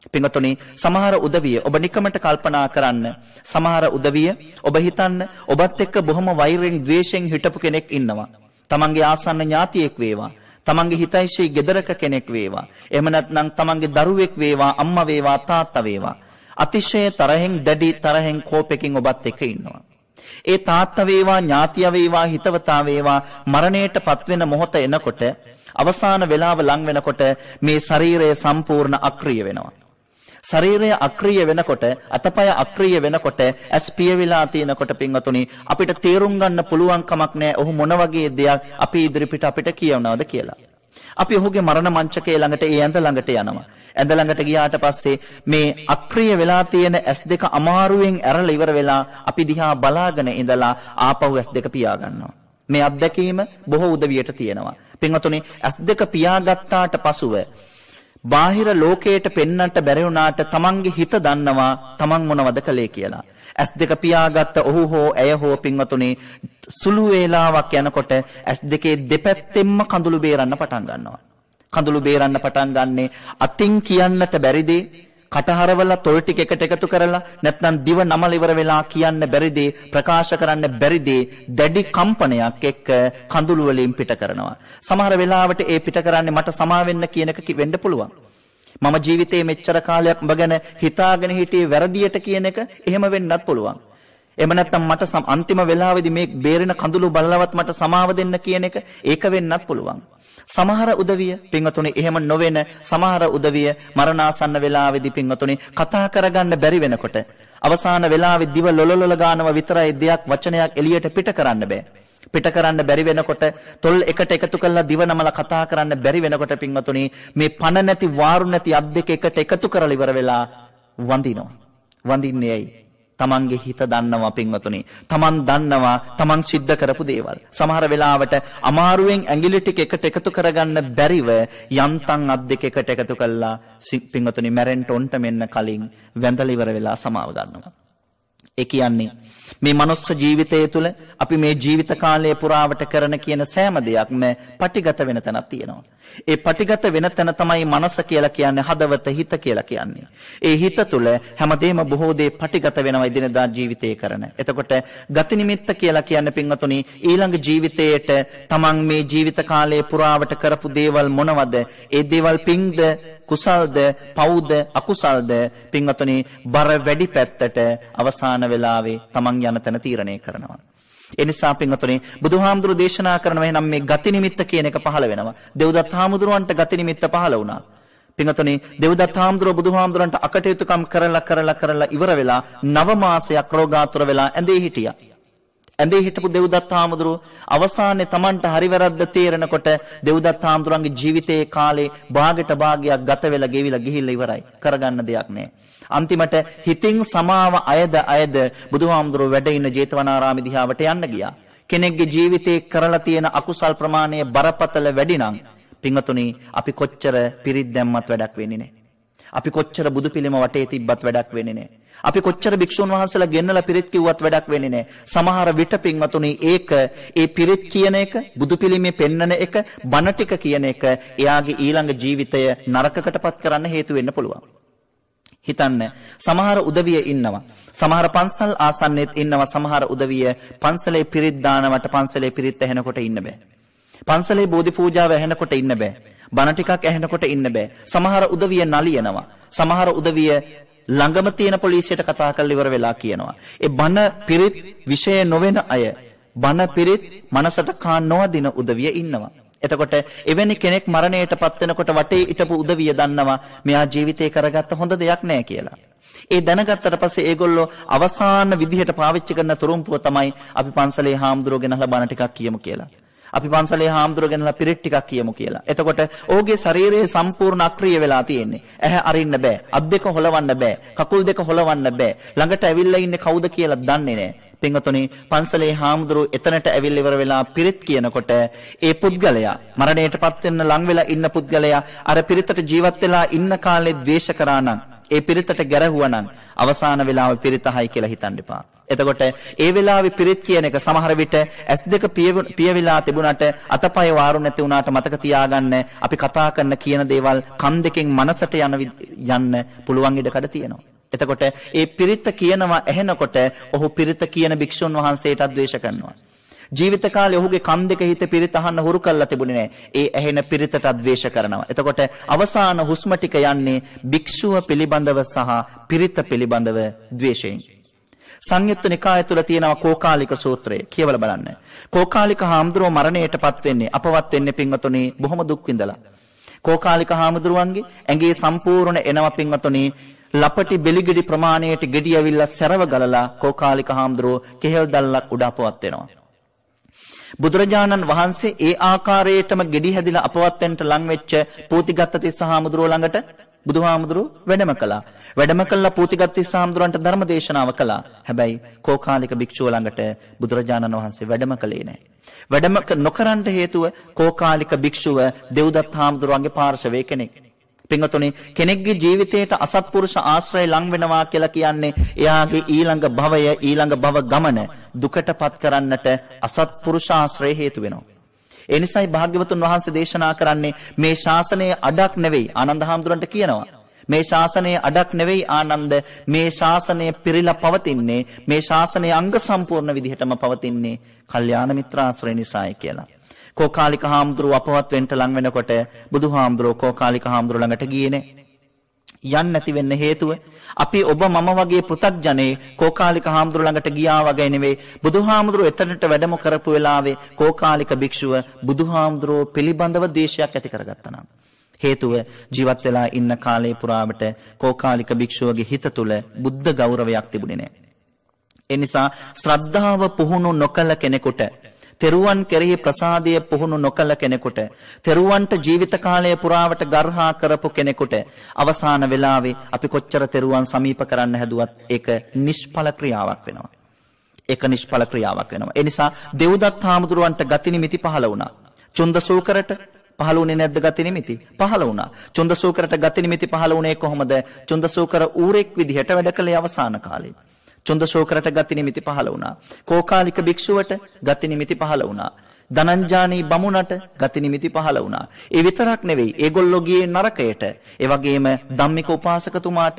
පින්වතුනි සමහර උදවිය ඔබ නිකමට කල්පනා කරන්න. සමහර උදවිය ඔබ හිතන්න ඔබත් එක්ක බොහොම වෛරයෙන් ද්වේෂයෙන් හිටපු කෙනෙක් ඉන්නවා. තමන්ගේ ආසන්න ඥාතියෙක් වේවා, තමන්ගේ හිතයිෂී ගෙදරක කෙනෙක් වේවා, එහෙම නැත්නම් තමන්ගේ දරුවෙක් වේවා, අම්මා වේවා, තාත්තා වේවා. අතිශය තරහෙන් දැඩි තරහෙන් කෝපෙකින් ඔබත් එක්ක ඉන්නවා. ඒ තාත්තා වේවා, ඥාතියා වේවා, හිතවතා වේවා මරණයටපත් වෙන මොහොත එනකොට අවසාන වේලාව ලං වෙනකොට මේ ශරීරය සම්පූර්ණ අක්‍රිය වෙනවා. ශරීරය අක්‍රිය වෙනකොට අතපය අක්‍රිය වෙනකොට ඇස් පිය වෙලා තියෙනකොට පින්වතුනි අපිට තේරුම් ගන්න පුළුවන් කමක් නැහැ ඔහු මොන වගේ දෙයක් අපි ඉදිරිපිට අපිට කියවනවද කියලා. අපි ඔහුගේ මරණ මංචකයේ ළඟට ඒ ඇඳ ළඟට යනවා. ඇඳ ළඟට ගියාට පස්සේ මේ අක්‍රිය වෙලා තියෙන ඇස් දෙක අමාරුවෙන් ඇරලා ඉවර වෙලා අපි දිහා බලාගෙන ඉඳලා ආපහු ඇස් දෙක පියා ගන්නවා. මේ අත්දැකීම බොහෝ උදවියට තියෙනවා. පින්වතුනි ඇස් දෙක පියාගත්තාට පසුව බාහිර ලෝකයට පෙන්වන්නට බැරි වුණාට තමන්ගේ හිත දන්නවා තමන් මොනවද කළේ කියලා. ඇස් දෙක පියාගත්ත ඔහු හෝ ඇය හෝ පින්වතුනි සුළු වේලාවක් යනකොට ඇස් දෙකේ දෙපැත්තෙන්ම කඳුළු බේරන්න පටන් ගන්නවා. කඳුළු බේරන්න පටන් ගන්නේ අතින් කියන්නට බැරි දේ කටහරවල තොල් ටික එකට එකතු කරලා නැත්නම් දිව නමල ඉවර වෙලා කියන්න බැරි දේ ප්‍රකාශ කරන්න බැරි දේ දැඩි කම්පනයක් එක්ක කඳුළු වලින් පිට කරනවා. සමහර වෙලාවට ඒ පිට කරන්නේ මට සමා වෙන්න කියන එක වෙන්න පුළුවන්. මම ජීවිතේ මෙච්චර කාලයක් ඔබ ගැන හිතාගෙන හිටියේ වැරදියට කියන එක එහෙම වෙන්නත් පුළුවන්. එහෙම නැත්නම් මට අන්තිම වෙලාවේදී මේ බේරෙන කඳුළු බලලවත් මට සමාව දෙන්න කියන එක ඒක වෙන්නත් පුළුවන්. සමහර උදවිය පින්වතුනි එහෙම නොවන සමහර උදවිය මරණාසන්න වෙලාවේදී පින්වතුනි කතා කරගන්න බැරි වෙනකොට අවසාන වෙලාවේ දිව ලොලොලොල ගන්නව විතරයි දෙයක් වචනයක් එළියට පිට කරන්න බෑ. පිට කරන්න බැරි වෙනකොට තොල් එකට එකතු කරලා දිව නමලා කතා කරන්න බැරි වෙනකොට පින්වතුනි මේ පණ නැති වාරු නැති අත් දෙක එකට එකතු කරලා ඉවර වෙලා වඳිනවා. වඳින්නේ ඇයි? තමන්ගේ හිත දන්නවා පින්වතුනි. තමන් දන්නවා තමන් සිද්ධ කරපු දේවල්. සමහර වෙලාවට අමාරුවෙන් ඇඟිලි ටික එකට එකතු කරගන්න බැරිව යන්තම් අත් දෙක එකට එකතු කළා පින්වතුනි මැරෙන්න ඔන්ට මෙන්න කලින් වැඳලා ඉවර වෙලා සමාව ගන්නවා. ඒ කියන්නේ මේ මනුස්ස ජීවිතය තුළ අපි මේ ජීවිත කාලය පුරාවට කරන කියන සෑම දෙයක්ම පටිගත වෙන තැනක් තියෙනවා. ඒ පටිගත වෙන තැන තමයි මනස කියලා කියන්නේ, හදවත හිත කියලා කියන්නේ. ඒ හිත තුළ හැමදේම බොහෝ දේ පටිගත වෙනවා එදිනදා ජීවිතයේ කරන. එතකොට ගති නිමිත්ත කියලා කියන්නේ පින්වතුනි ඊළඟ ජීවිතයේට තමන් මේ ජීවිත කාලයේ පුරාවට කරපු දේවල් මොනවද? ඒ දේවල් පින්ද කුසල්ද පව්ද අකුසල්ද පින්වතුනි බර වැඩි පැත්තට අවසාන වෙලාවේ තමන් යන තැන තීරණය කරනවා. ඒ නිසා පින්වතුනි බුදුහාමුදුරු දේශනා කරනවා එහෙනම් මේ ගති නිමිත්ත කියන එක පහළ වෙනවා. දෙව්දත් හාමුදුරුවන්ට ගති නිමිත්ත පහළ වුණා. පින්වතුනි දෙව්දත් හාමුදුරුව බුදුහාමුදුරන්ට අකටයුතුකම් කරලා ඉවර වෙලා 9 මාසයක් රෝගාතුර වෙලා ඇඳේ හිටියා. ඇඳේ හිටපු දෙව්දත් හාමුදුරුව අවසානයේ Tamanට හරි වැරද්ද තේරෙනකොට දෙව්දත් හාමුදුරන්ගේ ජීවිතයේ කාලේ භාගයට භාගයක් ගත වෙලා ගෙවිලා ගිහිල්ලා ඉවරයි. කරගන්න දෙයක් නැහැ. අන්තිමට හිතින් සමාව අයද බුදුහාමුදුරුව වැඩ ඉන්න ජේතවනාරාමේ දිහාවට යන්න ගියා. කෙනෙක්ගේ ජීවිතේ කරලා තියෙන අකුසල් ප්‍රමාණය බරපතල වැඩි නම් පින්වතුනි අපි කොච්චර පිරිත් දැම්මත් වැඩක් වෙන්නේ නැහැ. අපි කොච්චර බුදු පිළිම වටේ තිබ්බත් වැඩක් වෙන්නේ නැහැ. අපි කොච්චර භික්ෂුන් වහන්සේලා ගෙන්නලා පිරිත් කිව්වත් වැඩක් වෙන්නේ නැහැ. සමහර විට පින්වතුනි ඒ පිරිත් කියන එක, බුදු පිළිමේ පෙන්නන එක, බණ ටික කියන එක එයාගේ ඊළඟ ජීවිතය නරකකටපත් කරන්න හේතු වෙන්න පුළුවන්. හිතන්න සමහර උදවිය ඉන්නවා. සමහර පන්සල් ආසන්නෙත් ඉන්නවා. සමහර උදවිය පන්සලේ පිරිත් දානවට පන්සලේ පිරිත් ඇහෙනකොට ඉන්න බෑ. පන්සලේ බෝධි පූජාව ඇහෙනකොට ඉන්න බෑ. බණ ටිකක් ඇහෙනකොට ඉන්න බෑ. සමහර උදවිය නලියනවා. සමහර උදවිය ළඟම තියෙන පොලිසියට කතා කරලා ඉවර වෙලා කියනවා. ඒ බණ පිරිත් විෂය නොවන අය බණ පිරිත් මනසට කාන් නොවදින උදවිය ඉන්නවා. එතකොට එවැනි කෙනෙක් මරණයටපත් වෙනකොට වටේ හිටපු උදවිය දන්නවා මෙයා ජීවිතේ කරගත්ත හොඳ දෙයක් නෑ කියලා. ඒ දැනගත්තට පස්සේ ඒගොල්ලෝ අවසාන විදිහට පාවිච්චි කරන තුරුම්පුව තමයි අපි පන්සලේ හාමුදුරුවෝ ගෙනහලා බණ ටිකක් කියමු කියලා. අපි පන්සලේ හාමුදුරුවෝ ගෙනලා පිරිත් ටිකක් කියමු කියලා. එතකොට ඔහුගේ ශරීරයේ සම්පූර්ණ අක්‍රිය වෙලා තියෙන්නේ. ඇහැ අරින්න බෑ, අත් දෙක හොලවන්න බෑ, කකුල් දෙක හොලවන්න බෑ. ළඟට ඇවිල්ලා ඉන්නේ කවුද කියලා දන්නේ නෑ. පින්වතුනි පන්සලේ හාමුදුරුවෝ එතනට ඇවිල්ලා ඉවර වෙලා පිරිත් කියනකොට ඒ පුද්ගලයා මරණයටපත් වෙන්න ලං වෙලා ඉන්න පුද්ගලයා අර පිරිතට ජීවත් වෙලා ඉන්න කාලේ ද්වේෂ කරා නම්, ඒ පිරිතට ගැරහුවා නම් අවසාන වෙලාවේ පිරිතහයි කියලා හිතන්න එපා. එතකොට ඒ වෙලාවේ පිරිත් කියන එක සමහර විට S2 පියවිලා තිබුණාට අතපය වාරු නැති වුණාට මතක තියාගන්න අපි කතා කරන කියන දේවල් කන් දෙකෙන් මනසට යන්න පුළුවන් ඉඩකඩ තියෙනවා. එතකොට ඒ පිරිත කියනවා ඇහෙනකොට ඔහු පිරිත කියන භික්ෂුන් වහන්සේට ද්වේෂ කරනවා. ජීවිත කාලේ ඔහුගේ කන් දෙක හිත පිරිත අහන්න හුරු කරලා තිබුණේ නැහැ. ඒ ඇහෙන පිරිතට ද්වේෂ කරනවා. එතකොට අවසාන හුස්ම ටික යන්නේ භික්ෂුව පිළිබඳව සහ පිරිත පිළිබඳව ද්වේෂයෙන්. සංයුත්ත නිකාය තුල තියෙනවා කෝකාලික සූත්‍රය. කියවලා බලන්න. කෝකාලික හාමුදුරුවෝ මරණයටපත් වෙන්නේ, අපවත් වෙන්නේ පින්වතුනි බොහොම දුක් විඳලා. කෝකාලික හාමුදුරුවන්ගේ ඇඟේ සම්පූර්ණ එනවා පින්වතුනි ලපටි බෙලිගෙඩි ප්‍රමාණයට ගෙඩි ඇවිල්ලා සැරව ගලලා කෝකාලික හාමුදුරුවෝ කෙහෙල් දැල්ලක් උඩ අපවත් වෙනවා. බුදුරජාණන් වහන්සේ ඒ ආකාරයටම ගෙඩි හැදිලා අපවත් වෙන්න ලං වෙච්ච පූතිගත්ත තිස්ස හාමුදුරුවෝ ළඟට බුදුහාමුදුරුවෝ වැඩම කළා. වැඩම කළා පූතිගත්ත තිස්ස හාමුදුරන්ට ධර්ම දේශනාව කළා. හැබැයි කෝකාලික භික්ෂුව ළඟට බුදුරජාණන් වහන්සේ වැඩම කළේ නැහැ. වැඩම නොකරන්න හේතුව කෝකාලික භික්ෂුව දෙව්දත් හාමුදුරුවන්ගේ පාර්ශවයේ කෙනෙක්. පින්වතුනි කෙනෙක්ගේ ජීවිතයට අසත්පුරුෂ ආශ්‍රය ලං වෙනවා කියලා කියන්නේ එයාගේ ඊළඟ භවය, ඊළඟ භව ගමන දුකටපත් කරන්නට අසත්පුරුෂ ආශ්‍රය හේතු වෙනවා. ඒ නිසායි භාග්‍යවතුන් වහන්සේ දේශනා කරන්නේ මේ ශාසනයේ අඩක් නෙවෙයි. ආනන්ද හාමුදුරන්ට කියනවා මේ ශාසනයේ අඩක් නෙවෙයි ආනන්ද, මේ ශාසනය පිරීලා පවතින්නේ, මේ ශාසනයේ අංග සම්පූර්ණ විදිහටම පවතින්නේ කල්යාණ මිත්‍රාශ්‍රය නිසායි කියලා. කෝකාලික හාමුදුරුව අපවත් වෙන්න ලං වෙනකොට බුදුහාමුදුරුවෝ කෝකාලික හාමුදුරුව ළඟට ගියේ නෑ. යන්න නැති වෙන්න හේතුව අපි ඔබ මම වගේ පෘථග්ජනේ කෝකාලික හාමුදුරුව ළඟට ගියා වගේ නෙවෙයි. බුදුහාමුදුරුවෝ එතනට වැඩම කරපු වෙලාවේ කෝකාලික භික්ෂුව බුදුහාමුදුරුවෝ පිළිබඳව ද්වේෂයක් ඇති කරගත්තා නම් හේතුව ජීවත් වෙලා ඉන්න කාලේ පුරාවට කෝකාලික භික්ෂුවගේ හිත තුළ බුද්ධ ගෞරවයක් තිබුණේ නෑ. ඒ නිසා ශ්‍රද්ධාව පුහුණු නොකළ කෙනෙකුට, තෙරුවන් කෙරෙහි ප්‍රසාදය පුහුණු නොකළ කෙනෙකුට, තෙරුවන්ට ජීවිත කාලය පුරාවට ගර්හා කරපු කෙනෙකුට අවසාන වෙලාවේ අපි කොච්චර තෙරුවන් සමීප කරන්න හැදුවත් ඒක නිෂ්ඵල ක්‍රියාවක් වෙනවා. ඒක නිෂ්ඵල ක්‍රියාවක් වෙනවා. ඒ නිසා දෙව්දත් හාමුදුරුවන්ට ගති නිමිති පහළ වුණා. චුන්දසූකරට පහළ වුණේ නැද්ද ගති නිමිති? පහළ වුණා. චුන්දසූකරට ගති නිමිති පහළ වුණේ කොහොමද? චුන්දසූකර ඌරෙක් විදිහට වැඩ කළේ අවසාන කාලේ. චුන්දසෝකරට ගති නිමිති පහළ වුණා. කෝකාලික භික්ෂුවට ගති නිමිති පහළ වුණා. ධනංජානී බමුණට ගති නිමිති පහළ වුණා. ඒ විතරක් නෙවෙයි, ඒගොල්ලෝ ගියේ නරකයට. ඒ වගේම ධම්මික උපාසකතුමාට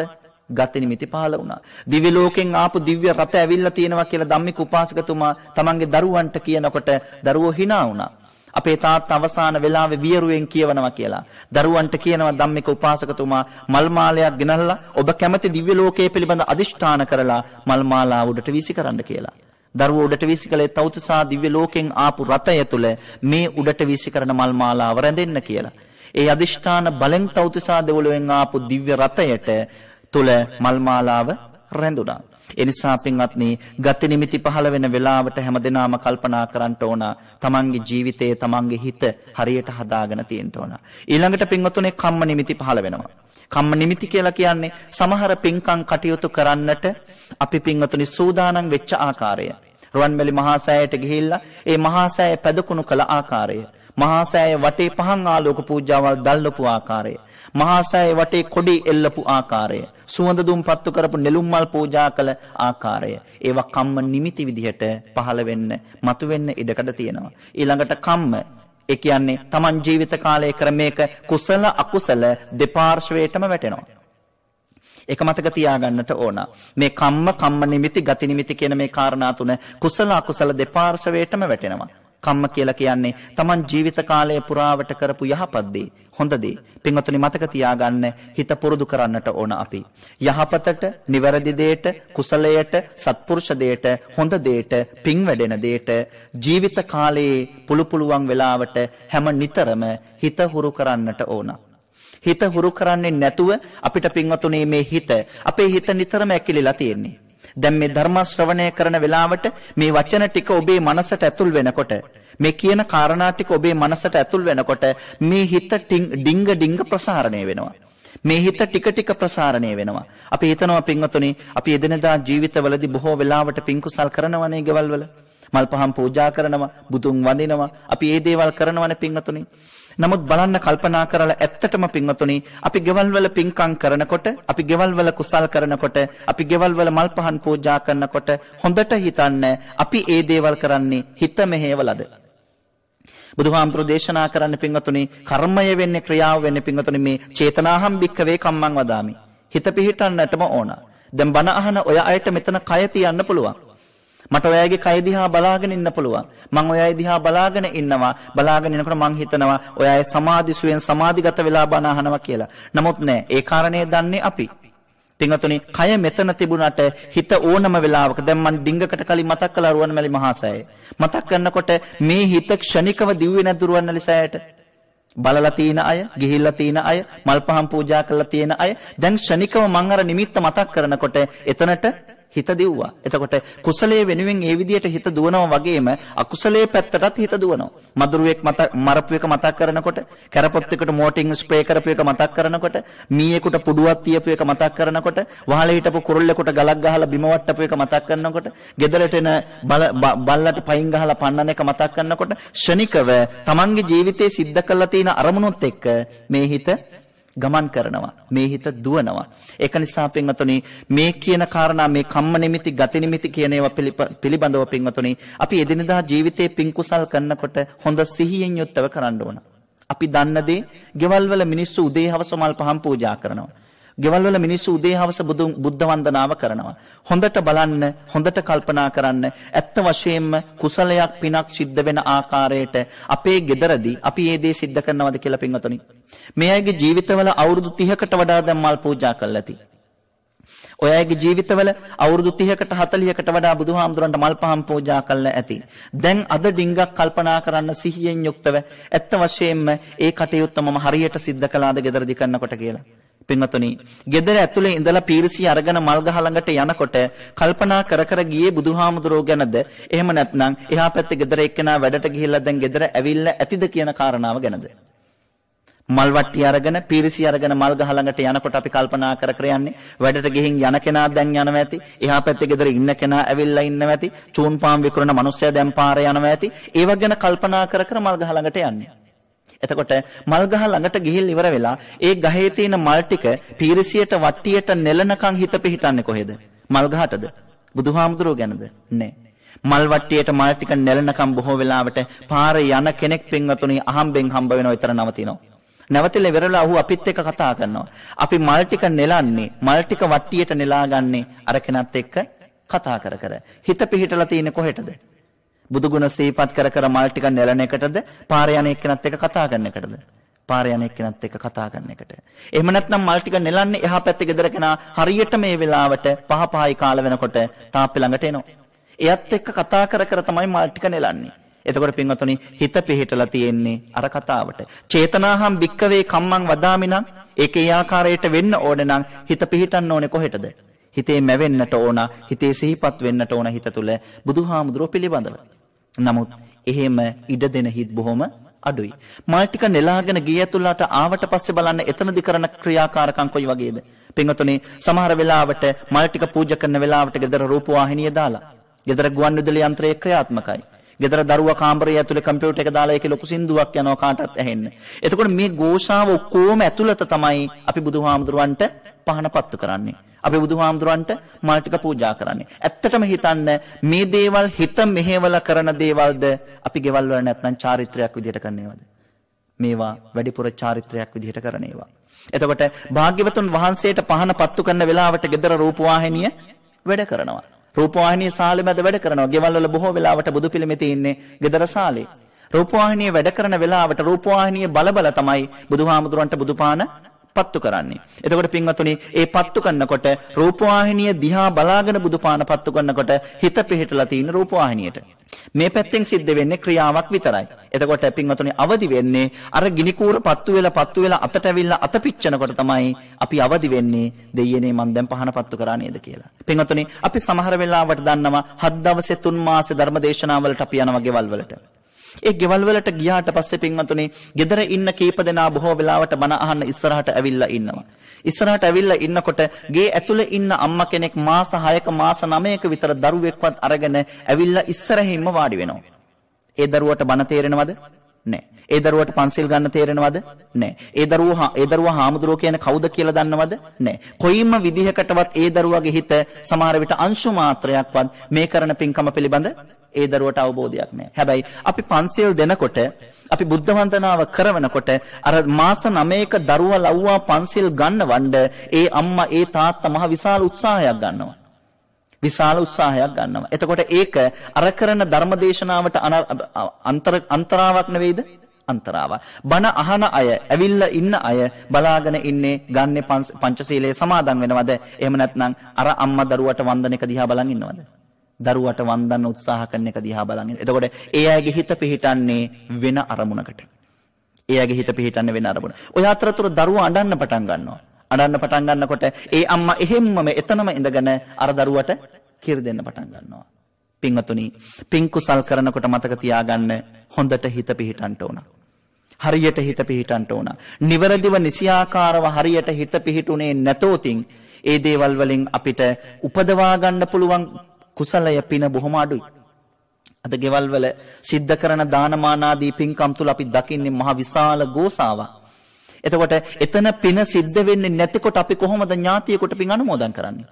ගති නිමිති පහළ වුණා. දිව්‍ය ලෝකෙන් ආපු දිව්‍ය රත ඇවිල්ලා තියෙනවා කියලා ධම්මික උපාසකතුමා තමන්ගේ දරුවන්ට කියනකොට දරුවෝ hina වුණා. අපේ තාත්තා අවසාන වෙලාවේ වියරුවෙන් කියවනවා කියලා. දරුවන්ට කියනවා ධම්මික උපාසකතුමා මල් මාලයක් ගෙනල්ලා ඔබ කැමති දිව්‍ය ලෝකයේ පිළිබඳ අදිෂ්ඨාන කරලා මල් මාලාව උඩට වීසි කරන්න කියලා. දරුවෝ උඩට වීසි කළේ තවුතිසා දිව්‍ය ලෝකෙන් ආපු රතය තුල මේ උඩට වීසි කරන මල් මාලාව රැඳෙන්න කියලා. ඒ අදිෂ්ඨාන බලෙන් තවුතිසා දෙවොලෙන් ආපු දිව්‍ය රතයට තුල මල් මාලාව රැඳුණා. එනිසා පින්වත්නි ගති නිමිති පහළ වෙන වෙලාවට හැමදෙනාම කල්පනා කරන්න ඕන තමන්ගේ ජීවිතයේ තමන්ගේ හිත හරියට හදාගෙන තියෙන්න ඕන. ඊළඟට පින්වතුනේ කම්ම නිමිති පහළ වෙනවා. කම්ම නිමිති කියලා කියන්නේ සමහර පින්කම් කටයුතු කරන්නට අපි පින්වතුනි සූදානම් වෙච්ච ආකාරය. රුවන්වැලි මහා සෑයට ගිහිල්ලා ඒ මහා සෑය පැදකුණු කළ ආකාරය, මහා සෑය වටේ පහන් ආලෝක පූජාවල් දැල්වපු ආකාරය, මහා සෑය වටේ කොඩි එල්ලපු ආකාරය, සුවඳ දුම් පත්තු කරපු නෙළුම් මල් පූජා කළ ආකාරය, ඒවා කම්ම නිමිති විදිහට පහළ වෙන්න, මතුවෙන්න ඉඩකඩ තියෙනවා. ඊළඟට කම්ම, ඒ කියන්නේ Taman ජීවිත කාලයේ ක්‍රමයක කුසල අකුසල දෙපාර්ශ්වයටම වැටෙනවා. ඒක මතක තියාගන්නට ඕන. මේ කම්ම නිමිති ගති නිමිති කියන මේ කාරණා තුන කුසල අකුසල දෙපාර්ශ්වයටම වැටෙනවා. කම්ම කියලා කියන්නේ Taman ජීවිත කාලයේ පුරාවට කරපු යහපත් දේ, හොඳ දේ. පින්වත්නි මතක තියාගන්න, හිත පුරුදු කරන්නට ඕන අපි. යහපතට, නිවැරදි දෙයට, කුසලයට, සත්පුරුෂ දෙයට, හොඳ දෙයට, පින් වැඩෙන දෙයට ජීවිත කාලයේ පුළුවන් වෙලාවට හැම නිතරම හිත හුරු කරන්නට ඕන. හිත හුරු කරන්නේ නැතුව අපිට පින්වතුනේ මේ හිත, අපේ හිත නිතරම ඇකිලිලා තියෙන්නේ. දැන් මේ ධර්ම ශ්‍රවණය කරන වෙලාවට මේ වචන ටික ඔබේ මනසට ඇතුල් වෙනකොට, මේ කියන කාරණා ටික ඔබේ මනසට ඇතුල් වෙනකොට මේ හිත ඩිංග ප්‍රසාරණය වෙනවා. මේ හිත ටික ප්‍රසාරණය වෙනවා. අපි හිතනවා පින්වතුනි, අපි එදිනදා ජීවිතවලදී බොහෝ වෙලාවට පින් කුසල් කරනවනේ ගෙවල් වල. මල් පහන් පූජා කරනවා, බුදුන් වඳිනවා. අපි මේ දේවල් කරනවනේ පින්වතුනි. නමුත් බලන්න කල්පනා කරලා ඇත්තටම පින්වතුනි, අපි ගෙවල් වල පින්කම් කරනකොට, අපි ගෙවල් වල කුසල් කරනකොට, අපි ගෙවල් වල මල් පහන් පූජා කරනකොට හොඳට හිතන්න, අපි ඒ දේවල් කරන්නේ හිත මෙහෙवලද? බුදුහාමුදුරු දේශනා කරන්න පින්වතුනි, කර්මය වෙන්නේ, ක්‍රියාව වෙන්නේ පින්වතුනි මේ චේතනාහම් භික්ඛවේ කම්මං වදාමි. හිත පිහිටන්නටම ඕන. දැන් බණ අහන ඔය අයට මෙතන කය තියන්න පුළුවන්. මට ඔයගේ කය දිහා බලාගෙන ඉන්න පුළුවන්. මම ඔයයි දිහා බලාගෙන ඉන්නවා. බලාගෙන ඉනකොට මං හිතනවා ඔයයි සමාධිසුවෙන් සමාධිගත වෙලා බණ අහනවා කියලා. නමුත් නෑ, ඒ කාරණේ දන්නේ අපි. පින්වතුනි, කය මෙතන තිබුණාට හිත ඕනම වෙලාවක, දැන් මං ඩිංගකට කලින් මතක් කළා රුවන්මැලි මහා සෑය. මතක් කරනකොට මේ හිත ක්ෂණිකව දිව්වේ නැද්ද රුවන්මැලි සෑයට? බලලා තියෙන අය, ගිහිල්ලා තියෙන අය, මල් පහන් පූජා කරලා තියෙන අය, දැන් ක්ෂණිකව මං අර නිමිත්ත මතක් කරනකොට එතනට හිත දිව්වා. එතකොට කුසලයේ වෙනුවෙන් ඒ විදිහට හිත දුවනවා වගේම අකුසලයේ පැත්තටත් හිත දුවනවා. මදුරුවෙක් මරපු එක මතක් කරනකොට, කැරපොත්තෙකුට මෝටින් ස්ප්‍රේ කරපු එක මතක් කරනකොට, මීයෙකුට පුඩුවක් තියපු එක මතක් කරනකොට, වහලේ හිටපු කුරුල්ලෙකුට ගලක් ගහලා බිම වට්ටපු එක මතක් කරනකොට, ගෙදරට එන බල්ලට පයින් ගහලා පන්නන එක මතක් කරනකොට, ශනිකව තමන්ගේ ජීවිතේ සිද්ධ කරලා තියෙන අරමුණුත් එක්ක මේ හිත ගමන් කරනවා, මේ හිත දුවනවා. ඒක නිසා පින්වතුනි, මේ කියන කාරණා, මේ කම්ම නිමිති, ගති නිමිති කියන ඒවා පිළිබඳව පින්වතුනි, අපි එදිනදා ජීවිතේ පින් කුසල් කරනකොට හොඳ සිහියෙන් යුක්තව කරන්න ඕන. අපි දන්න දේ, ගෙවල් වල මිනිස්සු උදේ හවස මල් පහන් පූජා කරනවා. ගෙවල් වල මිනිස්සු උදේ හවස බුද්ධ වන්දනාව කරනවා. හොඳට බලන්න, හොඳට කල්පනා කරන්න. ඇත්ත වශයෙන්ම කුසලයක් පිනක් සිද්ධ වෙන ආකාරයට අපේ ගෙදරදී අපි මේ දේ සිද්ධ කරනවද කියලා පින්වතුනි. මේ අයගේ ජීවිතවල අවුරුදු 30කට වඩා දැන් මල් පූජා කරලා ඇති. ඔය අයගේ ජීවිතවල අවුරුදු 30කට 40කට වඩා බුදුහාමුදුරන්ට මල් පහන් පූජා කරලා ඇති. දැන් අද ඩිංගක් කල්පනා කරන්න සිහියෙන් යුක්තව, ඇත්ත වශයෙන්ම ඒ කටයුත්ත මම හරියට සිද්ධ කළාද ගෙදරදී කරනකොට කියලා. පින්වතුනි, ගෙදර ඇතුලේ ඉඳලා පීරිසිය අරගෙන මල් ගහ ළඟට යනකොට කල්පනා කර ගියේ බුදුහාමුදුරෝ ගැනද, එහෙම නැත්නම් එහා පැත්තේ ගෙදර එක්කෙනා වැඩට ගිහිල්ලා දැන් ගෙදර ඇවිල්ලා ඇතිද කියන කාරණාව ගැනද? මල් වට්ටිය අරගෙන, පීරිසිය අරගෙන මල් ගහ ළඟට යනකොට අපි කල්පනා කර යන්නේ වැඩට ගිහින් යන කෙනා දැන් යනවා ඇති, එහා පැත්තේ ගෙදර ඉන්න කෙනා ඇවිල්ලා ඉන්නවා ඇති, චූන් පාම් විකුණන මිනිස්සයා දැන් පාරේ යනවා ඇති. ඒව ගැන කල්පනා කර මල් ගහ ළඟට යන්නේ. එතකොට මල් ගහ ළඟට ගිහිල් ඉවර වෙලා ඒ ගහේ තියෙන මල් ටික පීරිසියට වට්ටියට නෙලනකන් හිත පිහිටන්නේ කොහෙද? මල් ගහටද? බුදුහාමුදුරුවෝ ගැනද? නෑ. මල් වට්ටියට මල් ටික නෙලනකන් බොහෝ වෙලාවට පාරේ යන කෙනෙක් පින්වතුනි අහම්බෙන් හම්බ වෙනවා, විතර නවතිනවා. නැවතිලා ඉවරලා ඔහු අපිත් එක්ක කතා කරනවා. අපි මල් ටික නෙලන්නේ, මල් ටික වට්ටියට නෙලාගන්නේ අර කෙනත් එක්ක කතා කර. හිත පිහිටලා තියෙන්නේ කොහෙටද? බුදුගුණ සිහිපත් කර මල් ටික නෙලන එකටද, පාරේ යන එක්කෙනත් එක්ක කතා කරන එකටද? පාරේ යන එක්කෙනත් එක්ක කතා කරන එකට. එහෙම නැත්නම් මල් ටික නෙලන්නේ එහා පැත්තේ ගෙදර කෙනා හරියට මේ වෙලාවට පහයි කාල වෙනකොට තාප්පේ ළඟට එනවා. එයත් එක්ක කතා කර තමයි මල් ටික නෙලන්නේ. එතකොට පින්වතුනි, හිත පිහිටලා තියෙන්නේ අර කතාවට. චේතනාහම් භික්කවේ කම්මං වදාමි නම් ඒක ඒ ආකාරයට වෙන්න ඕනේ නම් හිත පිහිටන්න ඕනේ කොහෙටද? හිතේ මැවෙන්නට ඕන, හිතේ සිහිපත් වෙන්නට ඕන හිත තුල බුදුහාමුදුරුවෝ පිළිබඳව. නමුත් එහෙම ඉඩ දෙන හිත් බොහොම අඩුයි. මල් ටික නෙලාගෙන ගිය ඇතුළට ආවට පස්සේ බලන්න එතනදි කරන ක්‍රියාකාරකම් කොයි වගේද? පින්වතුනි, සමහර වෙලාවට මල් ටික පූජා කරන වෙලාවට ගෙදර රූපවාහිනිය දාලා, ගෙදර ගුවන් විදුලි යන්ත්‍රයේ ක්‍රියාත්මකයි. ගෙදර දරුවා කාමරය ඇතුලේ කම්පියුටර් එක දාලා ඒකේ ලොකු සින්දුවක් යනවා කාටවත් ඇහෙන්න. එතකොට මේ ഘോഷාව ඔක්කොම ඇතුළත තමයි අපි බුදුහාමුදුරන්ට පහන පත්තු කරන්නේ. අපි බුදුහාමුදුරන්ට මල් ටික පූජා කරන්නේ. ඇත්තටම හිතන්න මේ දේවල් හිත මෙහෙवला කරන දේවල්ද අපි ගෙවල් වල නැත්නම් චාරිත්‍රාක් විදිහට කරනේවද? මේවා වැඩිපුර චාරිත්‍රාක් විදිහට කරන ඒවා. එතකොට භාග්‍යවතුන් වහන්සේට පහන පත්තු කරන වෙලාවට ගෙදර රූපවාහිනිය වැඩ කරනවා. රූපවාහිනිය සාලේ මැද වැඩ කරනවා. ගෙවල් වල බොහෝ වෙලාවට බුදු පිළිමේ තියෙන්නේ ගෙදර සාලේ. රූපවාහිනිය වැඩ කරන වෙලාවට රූපවාහිනිය බල තමයි බුදුහාමුදුරන්ට බුදුපාන පත්තු කරන්නේ. එතකොට පින්වතුනි ඒ පත්තු කරනකොට රූපවාහිනිය දිහා බලාගෙන බුදුපාන පත්තු කරනකොට හිත පිහිටලා තියෙන රූපවාහිනියට. මේ පැත්තෙන් සිද්ධ වෙන්නේ ක්‍රියාවක් විතරයි. එතකොට පින්වතුනි අවදි වෙන්නේ අර ගිනි කූර පත්තු වෙලා අතට ඇවිල්ලා අත පිච්චෙනකොට තමයි අපි අවදි වෙන්නේ දෙයියනේ මම දැන් පහන පත්තු කරා නේද කියලා. පින්වතුනි අපි සමහර වෙලාවට දන්නවා 7 දවසේ 3 මාසේ ධර්මදේශනාවලට අපි යනවා ගෙවල් වලට. ඒ ගෙවල් වලට ගියාට පස්සේ පින්වතුනි ගෙදර ඉන්න කීප දෙනා බොහෝ වෙලාවට බණ අහන්න ඉස්සරහට ඇවිල්ලා ඉන්නවා. ඉස්සරහට ඇවිල්ලා ඉන්නකොට ගේ ඇතුලේ ඉන්න අම්මා කෙනෙක් මාස 6ක මාස 9ක විතර දරුවෙක්වත් අරගෙන ඇවිල්ලා ඉස්සරහින්ම වාඩි වෙනවා. ඒ දරුවට බණ තේරෙනවද? නැහැ. ඒ දරුවට පන්සිල් ගන්න තේරෙනවද? නැහැ. ඒ දරුවා හාමුදුරුවෝ කියන කවුද කියලා දන්නවද? නැහැ. කොයිම විදිහකටවත් ඒ දරුවාගේ හිත සමහර විට අංශු මාත්‍රයක්වත් මේ කරන පින්කම පිළිබඳ ඒ දරුවට අවබෝධයක් නැහැ. හැබැයි අපි පන්සිල් දෙනකොට අපි බුද්ධ වන්දනාව කරවනකොට අර මාස 9ක දරුවා ලව්වා පන්සිල් ගන්නවඬ ඒ අම්මා ඒ තාත්තා මහ විශාල උත්සාහයක් ගන්නවා. එතකොට ඒක අර කරන ධර්මදේශනාවට අන්තරාවක් නෙවෙයිද? අන්තරාවක්. බණ අහන අය, ඇවිල්ලා ඉන්න අය බලාගෙන ඉන්නේ ගන්නේ පංචශීලයේ සමාදන් වෙනවද? එහෙම නැත්නම් අර අම්මා දරුවට වන්දන එක දිහා බලන් ඉන්නවද? දරුවට වන්දන උත්සාහ කරන එක දිහා බලන් ඉන්න. එතකොට ඒ අයගේ හිත පිහිටන්නේ වෙන අරමුණකට. ඔය අතරතුර දරුවා අඬන්න පටන් ගන්නවා. අඬන්න පටන් ගන්නකොට ඒ අම්මා එහෙම්මම එතනම ඉඳගෙන අර දරුවට කිරි දෙන්න පටන් ගන්නවා. පින්වතුනි, පින් කුසල් කරනකොට මතක තියාගන්න හොඳට හිත පිහිටන්න ඕන. හරියට හිත පිහිටන්න ඕන. නිවැරදිව නිසියාකාරව හරියට හිත පිහිටුනේ නැතොතින් ඒ දේවල් වලින් අපිට උපදවා ගන්න පුළුවන් කුසලය පින බොහොම අඩුයි. අද ගෙවල් වල සිද්ධ කරන දානමාන ආදී පින්කම් තුල අපි දකින්නේ මහ විශාල ගෝසාවක්. එතකොට එතන පින සිද්ධ වෙන්නේ නැතිකොට අපි කොහොමද ඥාතියෙකුට පින් අනුමෝදන් කරන්නේ?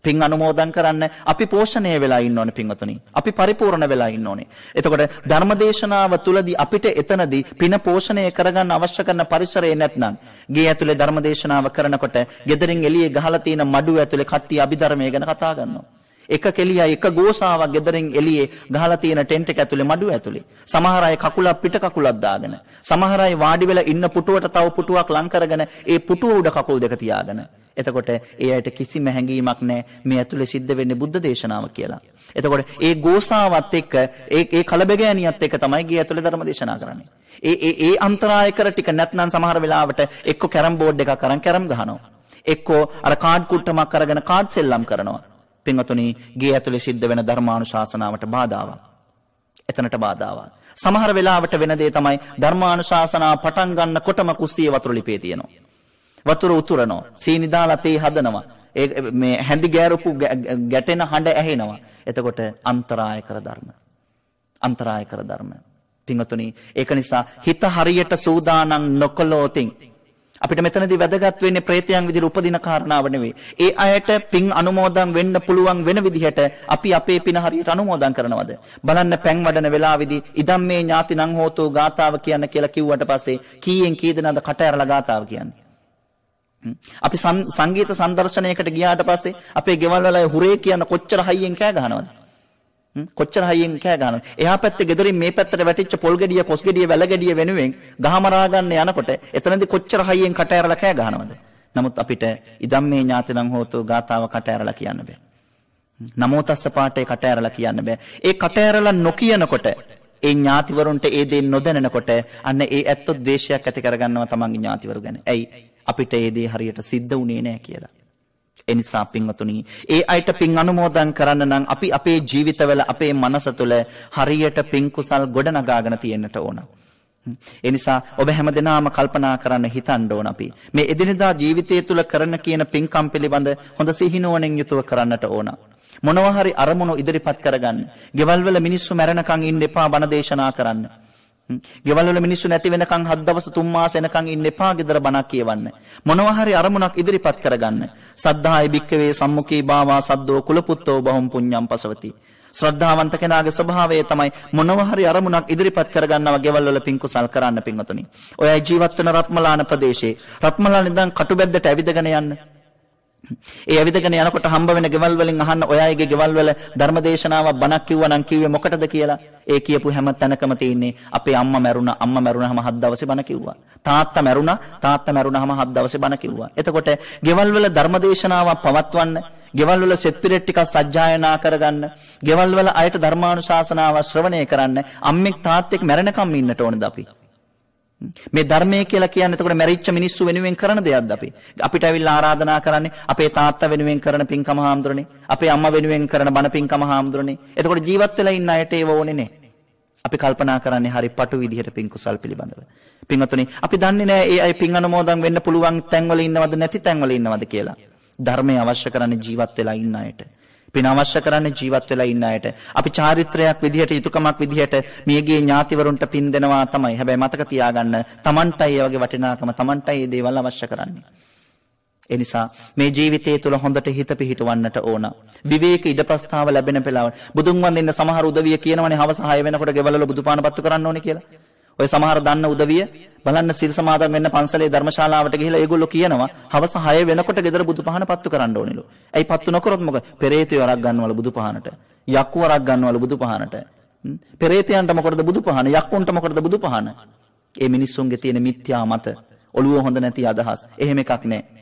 පින් අනුමෝදන් කරන්න අපි පෝෂණය වෙලා ඉන්න ඕනේ පින්වතුනි. අපි පරිපූර්ණ වෙලා ඉන්න ඕනේ. එතකොට ධර්මදේශනාව තුලදී අපිට එතනදී පින පෝෂණය කරගන්න අවශ්‍ය කරන පරිසරය නැත්නම් ගේ ඇතුලේ ධර්මදේශනාව කරනකොට ගෙදරින් එළියේ ගහලා තියෙන මඩුව ඇතුලේ කට්ටිය අභිධර්මය ගැන කතා කරනවා. එක කෙලියයි එක ගෝසාවක් ගෙදරින් එළියේ ගහලා තියෙන ටෙන්ට් එක ඇතුලේ මඩුව ඇතුලේ. සමහර අය කකුලක් පිට කකුලක් දාගෙන, සමහර අය වාඩි වෙලා ඉන්න පුටුවට තව පුටුවක් ලං කරගෙන ඒ පුටුව උඩ කකුල් දෙක තියාගෙන. එතකොට ඒ අයට කිසිම හැඟීමක් නැහැ මේ ඇතුලේ සිද්ධ වෙන්නේ බුද්ධ දේශනාව කියලා. එතකොට ඒ ගෝසාවත් එක්ක ඒ කලබගෑනියත් එක්ක තමයි ගිය ඇතුලේ ධර්ම දේශනා කරන්නේ. ඒ අන්තරාය කර ටික නැත්නම් සමහර වෙලාවට එක්ක කැරම් බෝඩ් එකක් අරන් කැරම් ගහනවා. එක්කෝ අර කාඩ් කුට්ටමක් අරගෙන කාඩ් සෙල්ලම් කරනවා. පින්වතුනි, ගේ ඇතුලේ සිද්ධ වෙන ධර්මානුශාසනාවට බාධාවක්. එතනට බාධාවක්. සමහර වෙලාවට වෙන දේ තමයි ධර්මානුශාසනාව පටන් ගන්නකොටම කුස්සියේ වතුර ලිපේ තියෙනවා. වතුර උතුරනවා. සීනි දාලා තේ හදනවා. මේ හැඳි ගෑරපු ගැටෙන හඬ ඇහෙනවා. එතකොට අන්තරාය කර ධර්ම. පින්වතුනි, ඒක නිසා හිත හරියට සූදානම් නොකළොතින් අපිට මෙතනදී වැදගත් වෙන්නේ ප්‍රේතයන් විදිහට උපදින කාරණාව නෙවෙයි. ඒ අයට පින් අනුමෝදන් වෙන්න පුළුවන් වෙන විදිහට අපි අපේ පින හරියට අනුමෝදන් කරනවද? බලන්න පැන් වඩන වෙලාවේදී ඉදම් මේ ඥාතිනං හෝතෝ ගාතාව කියන්න කියලා කිව්වට පස්සේ කීයෙන් කී දෙනාද කට ඇරලා ගාතාව කියන්නේ? අපි සංගීත සංදර්ශනයකට ගියාට පස්සේ අපේ ගෙවල් වල හුරේ කියන කොච්චර හයියෙන් කෑ ගහනවද? එහා පැත්තේ ගෙදරින් මේ පැත්තට වැටිච්ච පොල් ගෙඩිය, කොස් ගෙඩිය, වැල ගෙඩිය වෙනුවෙන් ගහමරා ගන්න යනකොට එතනදී කොච්චර හයියෙන් කට ඇරලා කෑ ගහනවද? නමුත් අපිට ඉදම් මේ ඥාතිනං හෝතෝ ගාතාව කට ඇරලා කියන්න බෑ. නමෝ තස්ස පාඨේ කට ඇරලා කියන්න බෑ. ඒ කට ඇරලා නොකියනකොට ඒ ඥාතිවරුන්ට ඒ දේ නොදැනෙනකොට අන්න ඒ ඇත්තෝ ද්වේෂයක් ඇති කරගන්නවා තමන්ගේ ඥාතිවරු ගැන. ඇයි? අපිට ඒ දේ හරියට සිද්ධ වුණේ නැහැ කියලා. එනිසා පින්වතුනි, ඒ අයට පින් අනුමෝදන් කරන්න නම් අපි අපේ ජීවිතවල අපේ මනස තුළ හරියට පින් කුසල් ගොඩනගාගෙන තියෙන්නට ඕන. එනිසා ඔබ හැමදෙනාම කල්පනා කරන්න හිතන්න ඕන අපි මේ එදිනෙදා ජීවිතය තුළ කරන කියන පින්කම් පිළිබඳ හොඳ සිහිනුවණින් යුතුව කරන්නට ඕන. මොනවා හරි අරමුණු ඉදිරිපත් කරගන්න. ගෙවල් වල මිනිස්සු මැරෙනකන් ඉන්න එපා බණ දේශනා කරන්න. ගෙවල් වල මිනිස්සු නැති වෙනකන් 7 දවස් 3 මාස එනකන් ඉන්න එපා ගෙදර බණක් කියවන්න. මොනවා හරි අරමුණක් ඉදිරිපත් කරගන්න. සද්ධාය භික්කවේ සම්මුඛී භාවා සද්දෝ කුලපුත්තෝ බහුම් පුඤ්ඤම් පසවති. ශ්‍රද්ධාවන්ත කෙනාගේ ස්වභාවය තමයි මොනවා හරි අරමුණක් ඉදිරිපත් කරගන්නවා ගෙවල් වල පින් කුසල් කරන්න පින්වතුනි. ඔයයි ජීවත් වෙන රත්මලාන ප්‍රදේශයේ රත්මලාන ඉඳන් කටුබැද්දට ඇවිදගෙන යන්න. ඒ ඇවිදගෙන යනකොට හම්බ වෙන ගෙවල් වලින් අහන්න ඔයයිගේ ගෙවල් වල ධර්මදේශනාවක් බණක් කිව්වා නම් කිව්වේ මොකටද කියලා. ඒ කියපු හැම තැනකම තියෙන්නේ අපේ අම්මා මැරුණාම 7 දවසේ බණ කිව්වා. තාත්තා මැරුණාම 7 දවසේ බණ කිව්වා. එතකොට ගෙවල් වල ධර්මදේශනාවක් පවත්වන්න, ගෙවල් වල සෙත් පිරෙට් ටිකක් සජ්ජායනා කරගන්න, ගෙවල් වල අයට ධර්මානුශාසනාව ශ්‍රවණය කරන්න, අම්මෙක් තාත්තෙක් මැරෙනකම් ඉන්නට ඕනද අපි? මේ ධර්මයේ කියලා කියන්නේ එතකොට මැරිච්ච මිනිස්සු වෙනුවෙන් කරන දෙයක්ද අපි? අපිට ඇවිල්ලා ආරාධනා කරන්නේ අපේ තාත්තා වෙනුවෙන් කරන පින්කම හාමුදුරනේ, අපේ අම්මා වෙනුවෙන් කරන බණ පින්කම හාමුදුරනේ. එතකොට ජීවත් වෙලා ඉන්න අයට ඒව ඕනේ නේ. අපි කල්පනා කරන්නේ හරි පටු විදිහට පින් කුසල් පිළිබඳව. පින්වතුනි, අපි දන්නේ නැහැ ඒ අය පින් අනුමෝදන් වෙන්න පුළුවන් තැන්වල ඉන්නවද නැති තැන්වල ඉන්නවද කියලා. ධර්මය අවශ්‍ය කරන්නේ ජීවත් වෙලා ඉන්න අයට. පින අවශ්‍ය කරන්නේ ජීවත් වෙලා ඉන්න අයට. අපි චාරිත්‍රයක් විදිහට යුතුයකමක් විදිහට මියගේ ඥාතිවරුන්ට පින් දෙනවා තමයි. හැබැයි මතක තියාගන්න තමන්ටයි ඒ වගේ වටිනාකම තමන්ටයි මේ දේවල් අවශ්‍ය කරන්නේ. ඒ නිසා මේ ජීවිතය තුළ හොඳට හිත පිහිටවන්නට ඕන. විවේක ඉඩ ප්‍රස්තාව ලැබෙන පෙළවල්. බුදුන් වන්දින්න සමහර උදවිය කියනවනේ හවස 6 වෙනකොට ගෙවල් වල බුදුපාන පත්තු කරන්න ඕනේ කියලා. ඔය සමහර දන්න උදවිය බලන්න සිල් සමාදන් වෙන්න පන්සලේ ධර්මශාලාවට ගිහිලා ඒගොල්ලෝ කියනවා හවස 6 වෙනකොට ගෙදර බුදුපහන පත්තු කරන්න ඕනෙලු. ඇයි පත්තු නොකරොත් මොකද? පෙරේතයෝ අරක් ගන්නවලු බුදුපහනට. යක්කු අරක් ගන්නවලු බුදුපහනට. පෙරේතයන්ට මොකටද බුදුපහන? යක්කුන්ට මොකටද බුදුපහන? ඒ මිනිස්සුන්ගේ තියෙන මිත්‍යා මත, ඔළුව හොඳ නැති අදහස්. එහෙම එකක් නැහැ.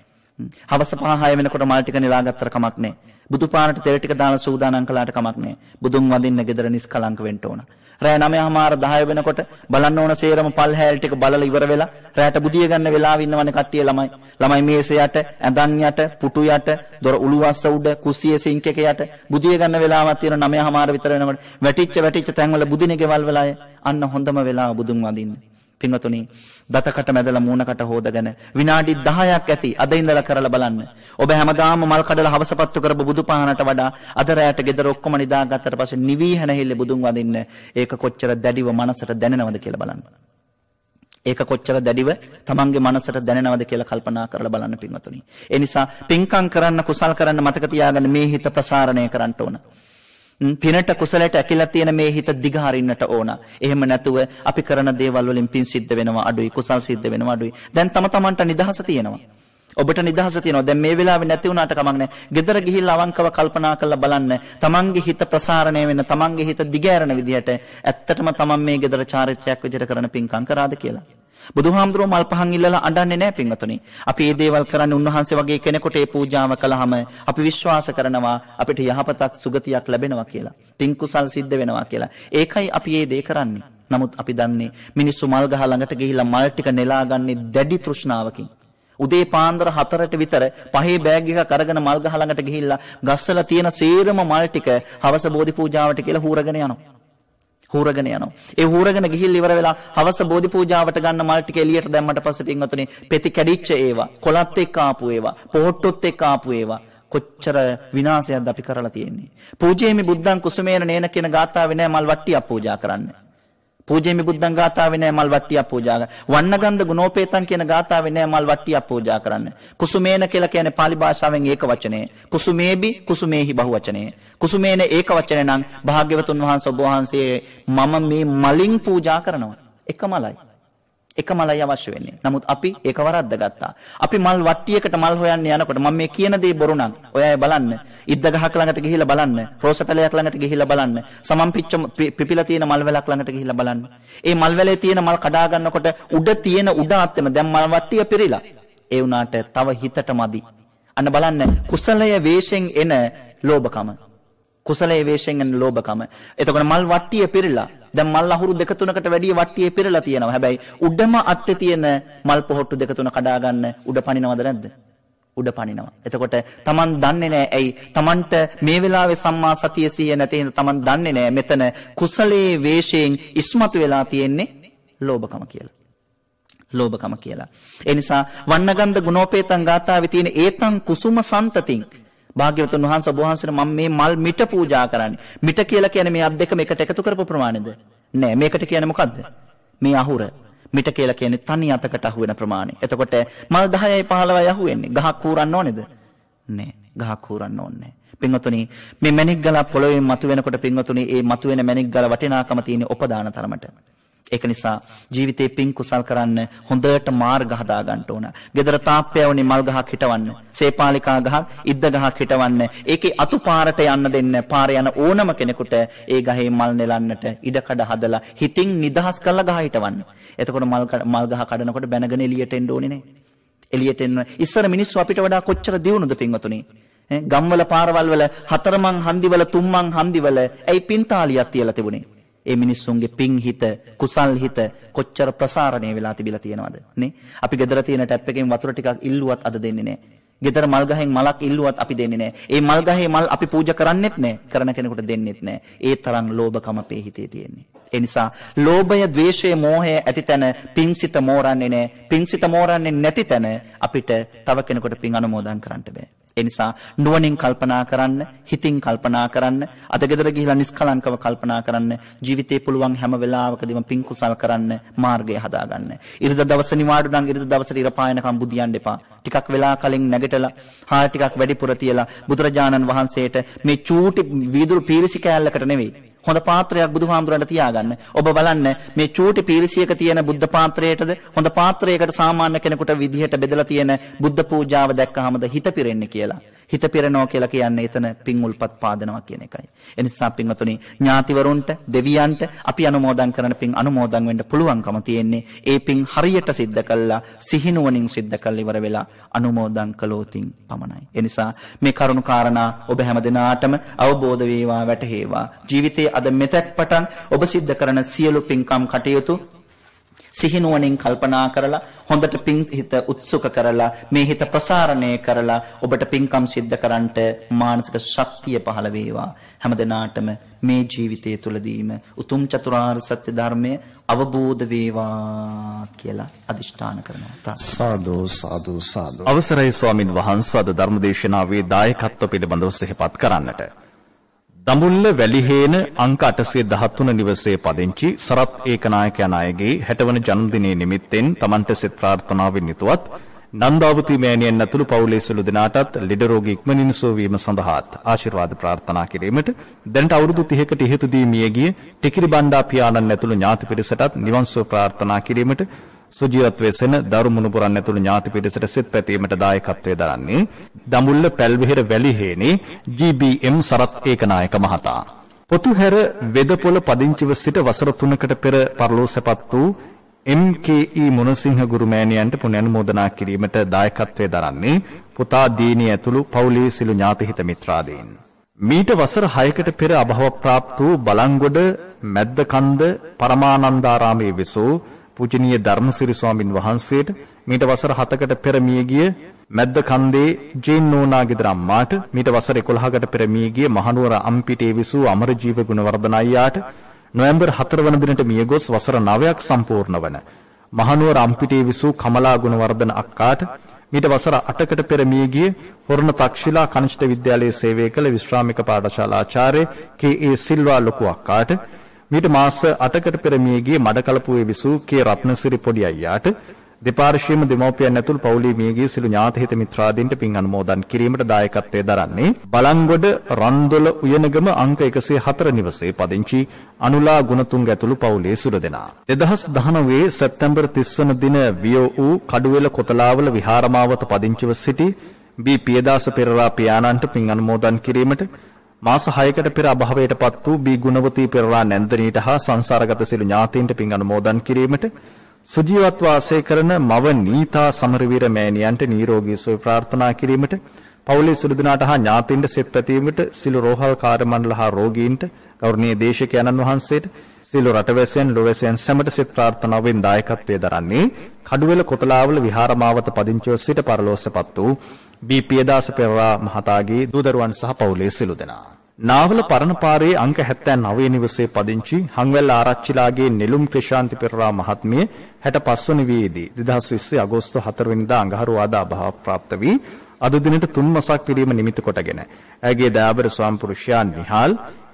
හවස 5-6 වෙනකොට මල් ටික නෙලා ගත්තර කමක් නැහැ. බුදුපානට තෙල් ටික දාලා සූදානම් කළාට කමක් නැහැ. බුදුන් වදින්න ගෙදර නිස්කලංක වෙන්න ඕන. රෑ 9:00 10 වෙනකොට බලන්න ඕන සේරම පල් හැල් ටික බලලා ඉවර වෙලා රෑට බුදිය ගන්න වෙලාව ඉන්නවනේ කට්ටිය ළමයි මේසේ යට, ඇඳන් යට, පුටු යට, දොර උළුවස්ස උඩ, කුස්සියේ සින්ක් එක යට බුදිය ගන්න වෙලාවක් තියෙන 9:00 විතර වෙනකොට වැටිච්ච තැන්වල බුදින ගෙවල් වල අය අන්න හොඳම වෙලාව බුදුන් වදින්න. පින්වතුනි, දතකට මැදලා මූණකට හොදගෙන විනාඩි 10ක් ඇති අද ඉඳලා කරලා බලන්න. ඔබ හැමදාම මල් කඩලා හවසපත්තු කරපු බුදුපහනට වඩා අද රැයට ගෙදර ඔක්කොම නිදාගත්තට පස්සේ නිවි හැනහිල්ල බුදුන් වදින්න ඒක කොච්චර දැඩිව මනසට දැනෙනවද කියලා බලන්න. ඒක කොච්චර දැඩිව තමන්ගේ මනසට දැනෙනවද කියලා කල්පනා කරලා බලන්න පින්වතුනි. ඒ නිසා පින්කම් කරන්න කුසල් කරන්න මතක තියාගන්න මේ හිත ප්‍රසාරණය කරන්න ඕන. පිනට කුසලයට ඇකිලා තියෙන මේ හිත දිගහරින්නට ඕන. එහෙම නැතුව අපි කරන දේවල් වලින් පින් සිද්ධ වෙනවා අඩුයි, කුසල් සිද්ධ වෙනවා අඩුයි. දැන් තමන්ට නිදහස තියෙනවා. ඔබට නිදහස තියෙනවා. දැන් මේ වෙලාවේ නැති වුණාට කමක් නැහැ. ගෙදර ගිහිල්ලා අවංකව කල්පනා කරලා බලන්න. තමන්ගේ හිත ප්‍රසාරණය වෙන, තමන්ගේ හිත දිගෑරෙන විදිහට ඇත්තටම තමන් මේ ගෙදර චාරිත්‍රයක් විදිහට කරන පින්කම් කරාද කියලා. බුදුහාමුදුරුවෝ මල් පහන් ඉල්ලලා අඬන්නේ නැහැ පින්වතුනි. අපි මේ දේවල් කරන්නේ උන්වහන්සේ වගේ කෙනෙකුට ඒ පූජාව කළාම අපි විශ්වාස කරනවා අපිට යහපතක් සුගතියක් ලැබෙනවා කියලා. පින් කුසල් සිද්ධ වෙනවා කියලා. ඒකයි අපි මේ දේ කරන්නේ. නමුත් අපි දන්නේ මිනිස්සු මල් ගහ ළඟට ගිහිල්ලා මල් ටික නෙලාගන්නේ දැඩි තෘෂ්ණාවකින්. උදේ පාන්දර 4ට විතර පහේ බෑග් එකක් අරගෙන මල් ගහ ළඟට ගිහිල්ලා ගස්වල තියෙන සේරම මල් ටික හවස බෝධි පූජාවට කියලා හූරගෙන යනවා. ඒ හූරගෙන ගිහිල්ලා ඉවර වෙලා හවස බෝධි පූජාවට ගන්න මල් ටික එළියට දැම්මට පස්සේ පින්වතුනි පෙති කැඩිච්ච ඒවා, කොළත් එක්ක ආපු ඒවා, පොහොට්ටොත් එක්ක ආපු ඒවා කොච්චර විනාශයක්ද අපි කරලා තියෙන්නේ. පූජේමි බුද්ධං කුසුමේන නේන කියන ගාථාවේ නෑ මල් වට්ටියක් පූජා කරන්න. පූජේමි බුද්ධං ගාථාවේ නෑ මල් වට්ටියක් පූජා කරන්න. වන්නගන්ධ ගුණෝපේතං කියන ගාථාවේ නෑ මල් වට්ටියක් පූජා කරන්න. කුසුමේන කියලා කියන්නේ pāli භාෂාවෙන් ඒක වචනේ. කුසුමේබි කුසුමේහි බහුවචනේ. කුසුමේන ඒක වචනේ නම් භාග්‍යවතුන් වහන්සේ ඔබ වහන්සේ මම මේ මලින් පූජා කරනවා. එක මලයි අවශ්‍ය වෙන්නේ. නමුත් අපි ඒක වරද්දගත්තා. අපි මල් වට්ටියකට මල් හොයන්න යනකොට මම මේ කියන දේ බොරු නම් ඔය අය බලන්න. ඉද්ද ගහක් ළඟට ගිහිල්ලා බලන්න. රෝස පැලයක් ළඟට ගිහිල්ලා බලන්න. සමන් පිපිලා තියෙන මල් වැලක් ළඟට ගිහිල්ලා බලන්න. ඒ මල් වැලේ තියෙන මල් කඩා ගන්නකොට උඩ තියෙන උඩ අත්තෙම දැන් මල් වට්ටිය පිරීලා. ඒ වුණාට තව හිතට මදි. අන්න බලන්න කුසලය වේශයෙන් එන ලෝභකම. කුසලයේ වේශයෙන් එන ලෝභකම. එතකොට මල් වට්ටිය පිරීලා දැන් මල් අහුරු 2-3කට වැඩිය වට්ටියේ පිරලා තියෙනවා. හැබැයි උඩම අත්තේ තියෙන මල් පොහොට්ටු 2-3 කඩා ගන්න උඩ පනිනවද නැද්ද? උඩ පනිනවා. එතකොට Taman දන්නේ නැහැ. ඇයි? Tamanට මේ වෙලාවේ සම්මා සතිය සිහිය නැති හින්දා Taman දන්නේ නැහැ මෙතන කුසලයේ වේශයෙන් ඉස්මතු වෙලා තියෙන්නේ ලෝභකම කියලා. ඒ නිසා වන්නගන්ධ ගුණෝපේතං ගාථාවේ තියෙන ඒතං කුසුම සන්තතින් භාග්‍යවතුන් වහන්සේ ඔබ වහන්සේට මම මේ මල් මිට පූජා කරන්නේ. මිට කියලා කියන්නේ මේ අත් දෙකම එකට එකතු කරපු ප්‍රමාණයද? නෑ. මේකට කියන්නේ මොකද්ද? මේ අහුර. මිට කියලා කියන්නේ තනි අතකට අහු වෙන ප්‍රමාණය. එතකොට මල් 10යි 15යි අහු වෙන්නේ. ගහක් කූරන්න ඕනේද? නෑ. ගහක් කූරන්න ඕනේ. පින්වතුනි මේ මණික් ගල පොළොවේ මතුවෙනකොට පින්වතුනි ඒ මතුවෙන මණික් ගල වටිනාකම තියෙන උපදාන තරමට. ඒක නිසා ජීවිතේ පින් කුසල් කරන්න හොඳට මාර්ග හදා ගන්න ඕන. gedara තාප්පයවනේ මල් ගහක් හිටවන්න. සේපාලිකා ගහක්, ඉද්ද ගහක් හිටවන්න. ඒකේ අතු පාරට යන්න දෙන්න. පාර යන ඕනම කෙනෙකුට ඒ ගහේ මල් නෙලන්නට ඉඩකඩ හදලා හිතින් නිදහස් කරලා ගහ හිටවන්න. එතකොට මල් ගහ කඩනකොට බැනගෙන එළියට එන්න ඕනේ නේ. එළියට එන්න. ඉස්සර මිනිස්සු අපිට වඩා කොච්චර දියුණුද පින්වතුනි? ගම්වල පාරවල් වල 4 මං හන්දිවල 3 මං හන්දිවල ඇයි පින්තාලියක් තියලා තිබුණේ? ඒ මිනිස්සුන්ගේ පිං හිත කුසල් හිත කොච්චර ප්‍රසාරණය වෙලා තිබිලා තියෙනවද නේ? අපි ගෙදර තියෙන ටැප් එකෙන් වතුර ටිකක් ඉල්ලුවත් අද දෙන්නේ නැහැ. ගෙදර මල් ගහෙන් මලක් ඉල්ලුවත් අපි දෙන්නේ නැහැ. ඒ මල් ගහේ මල් අපි පූජා කරන්නෙත් නැහැ. කරන කෙනෙකුට දෙන්නෙත් නැහැ. ඒ තරම් ලෝභකම අපේ හිතේ තියෙන්නේ. ඒ නිසා ලෝභය, ද්වේෂය, මෝහය ඇති තැන පිංසිත මෝරන්නේ නැහැ. පිංසිත මෝරන්නේ නැති තැන අපිට තව කෙනෙකුට පිං අනුමෝදන් කරන්න බෑ. ඒ නිසා නුවණින් කල්පනා කරන්න, හිතින් කල්පනා කරන්න, අද ගෙදර ගිහිලා නිස්කලංකව කල්පනා කරන්න, ජීවිතේ පුළුවන් හැම වෙලාවකදීම පින් කුසල් කරන්න මාර්ගය හදාගන්න. ඉරිදා දවස නිවාඩු නම් ඉරිදා දවසට ඉර පායනකම් බුදියන්න එපා. ටිකක් වෙලා කලින් නැගිටලා හාල් ටිකක් වැඩිපුර තියලා බුදුරජාණන් වහන්සේට මේ චූටි වීදුරු පීරිසි කෑල්ලකට නෙවෙයි හොඳ පාත්‍රයක් බුදුහාමුදුරන්ට තියාගන්න. ඔබ බලන්න මේ චූටි පීරිසියක තියෙන බුද්ධ පාත්‍රයටද හොඳ පාත්‍රයකට සාමාන්‍ය කෙනෙකුට විදිහට බෙදලා තියෙන බුද්ධ පූජාව දැක්කහමද හිත පිරෙන්නේ කියලා. හිත පිරෙනවා කියලා කියන්නේ එතන පින් උල්පත් පාදනවා කියන එකයි. ඒ නිසා පින්වතුනි ඥාතිවරුන්ට, දෙවියන්ට අපි අනුමෝදන් කරන පින් අනුමෝදන් වෙන්න පුළුවන්කම තියෙන්නේ. ඒ පින් හරියට සිද්ධ කළා, සිහිනුවණින් සිද්ධ කළා ඉවර වෙලා අනුමෝදන් කළොතින් පමණයි. ඒ නිසා මේ කරුණු කාරණා ඔබ හැම දිනාටම අවබෝධ වේවා, වැටහේවා. ජීවිතයේ අද මෙතෙක් පටන් ඔබ සිද්ධ කරන සියලු පින්කම් කටයුතු සිහිනුවණින් කල්පනා කරලා හොඳට පින් හිත උත්සුක කරලා මේ හිත ප්‍රසාරණය කරලා ඔබට පින්කම් සිද්ධ කරන්නට මානසික ශක්තිය පහළ වේවා. හැමදෙනාටම මේ ජීවිතය තුළදීම උතුම් චතුරාර්ය සත්‍ය ධර්මය අවබෝධ වේවා කියලා අදිෂ්ඨාන කරනවා. සාදු සාදු සාදු. අවසරයි ස්වාමින් වහන්සේ අද ධර්මදේශනාවේ දායකත්ව පිළිබඳව සිහිපත් කරන්නට. දඹුල්ල වැලිහේන අංක 813 නිවසේ පදිංචි සරත් ඒකනායක යන අයගේ 60 වන ජන්මදිනයේ නිමිත්තෙන් තමන්ට සෙත් ප්‍රාර්ථනාවෙන් යුතුවත් නන්දාවති මෑණියන් ඇතුළු පවුලේ සුළු දෙනාටත් ලෙඩ රෝගී ඉක්මනින් සුව වීම සඳහාත් ආශිර්වාද ප්‍රාර්ථනා කිරීමට දැනට අවුරුදු 30කට ඉහතදී මියගිය ටිකිරි බණ්ඩා පියාණන් ඇතුළු ඥාති පිරිසටත් නිවන් සුව ප්‍රාර්ථනා කිරීමට සුජීවත් වෙසෙන දරු මුණුපුරන් ඇතුළු ඥාති පිරිසට සෙත් පැතීමට දායකත්වයේ දරන්නේ දඹුල්ල පැල්වෙහෙර වැලිහේනේ GBM සරත් ඒකනායක මහතා. පොතුහැර වෙදපොළ පදිංචිව සිට වසර 3කට පෙර පරලෝසපත් වූ MKE මුණසිංහ ගුරුමෑණියන්ට පුණ්‍යානුමෝදනා කිරීමට දායකත්වයේ දරන්නේ පුතා දීනී ඇතුළු පවුලේ සිළු ඥාති හිත මිත්‍රාදීන්. මීට වසර 6කට පෙර අභව ප්‍රාප්ත වූ බලංගොඩ මැද්දකන්ද පරමානන්දාරාමයේ විසූ පූජනීය ධර්මසිරි ස්වාමින් වහන්සේට මීට වසර 7කට පෙර මියගිය මැද්දකන්දේ ජේන් නෝනා ගෙදර අම්මාට මීට වසර 11කට පෙර මියගිය මහනුවර අම්පිටේ විසූ අමරජීව ගුණවර්ධන අයියාට නොවැම්බර් 4 වන දිනට මියගොස් වසර 9ක් සම්පූර්ණ වන මහනුවර අම්පිටේ විසූ කමලා ගුණවර්ධන අක්කාට මීට වසර 8කට පෙර මියගිය හොරණ තක්ෂිලා කනිෂ්ඨ විද්‍යාලයේ සේවය කළ විශ්‍රාමික පාඨශාලාචාර්ය KA සිල්වා ලොකු අක්කාට මීට මාස 8කට පෙර මියගිය මඩකලපුවේ විසූ K රත්නසිරි පොඩි අයියාට දෙපාර්ශ්වයේම දෙමව්පියන් ඇතුළු පවුලේ මියගිය සිළු ඥාතහිත මිත්‍රාදීන්ට පින් අනුමෝදන් කිරීමට දායකත්වයේ දරන්නේ බලංගොඩ රන්දොල උයනගම අංක 104 නිවසේ පදිංචි අනුලා ගුණතුංග ඇතුළු පවුලේ සුළු දෙනා. 2019 සැප්තැම්බර් 30 වන දින වියෝ වූ කඩුවෙල කොතලාවල විහාරමාවත පදිංචිව සිටි බී පියදාස පෙරරා පියාණන්ට පින් අනුමෝදන් කිරීමට මාස 6කට පෙර අභාවයට පත් වූ බී ගුණවතී පෙරරා නැන්දනීට හා සංසාරගත සිළු ඥාතීන්ට පින් අනුමෝදන් කිරීමට සුජීවත් වාසය කරන මව නීතා සමරවීර මෑණියන්ට නිරෝගී සුව ප්‍රාර්ථනා කිරීමට පවුලේ සිළු දෙනාට හා ඥාතීන්ට සෙත් පැතීමට සිළු රෝහල් කාර්ය මණ්ඩල හා රෝගීන්ට ගෞරවනීය දේශකයන්න් වහන්සේට සිළු රටවැසියන් ලොවැසියන් සැමට සෙත් ප්‍රාර්ථනාවෙන් දායකත්වයේ දරන්නේ කඩුවෙල කොතලාවල විහාරමාවත පදිංචිව සිට පරලෝසපත් වූ බී පියදාස පෙරරා මහතාගේ දූ දරුවන් සහ පවුලේ සිළු දෙනා. නාවල පරණපාරේ අංක 79 නිවසේ පදිංචි හංවැල් ආරච්චිලාගේ නෙළුම් ක්‍රිෂාන්ති පෙරරා මහත්මිය 65 වන වියේදී 2020 අගෝස්තු 4 වෙනිදා අඟහරුවාදා අභාව ප්‍රාප්ත වී අද දිනට 3 මසක් පිරීම නිමිත්ත කොටගෙන ඇගේ දයාබර ස්වාමිපුරුෂයා නිහාල්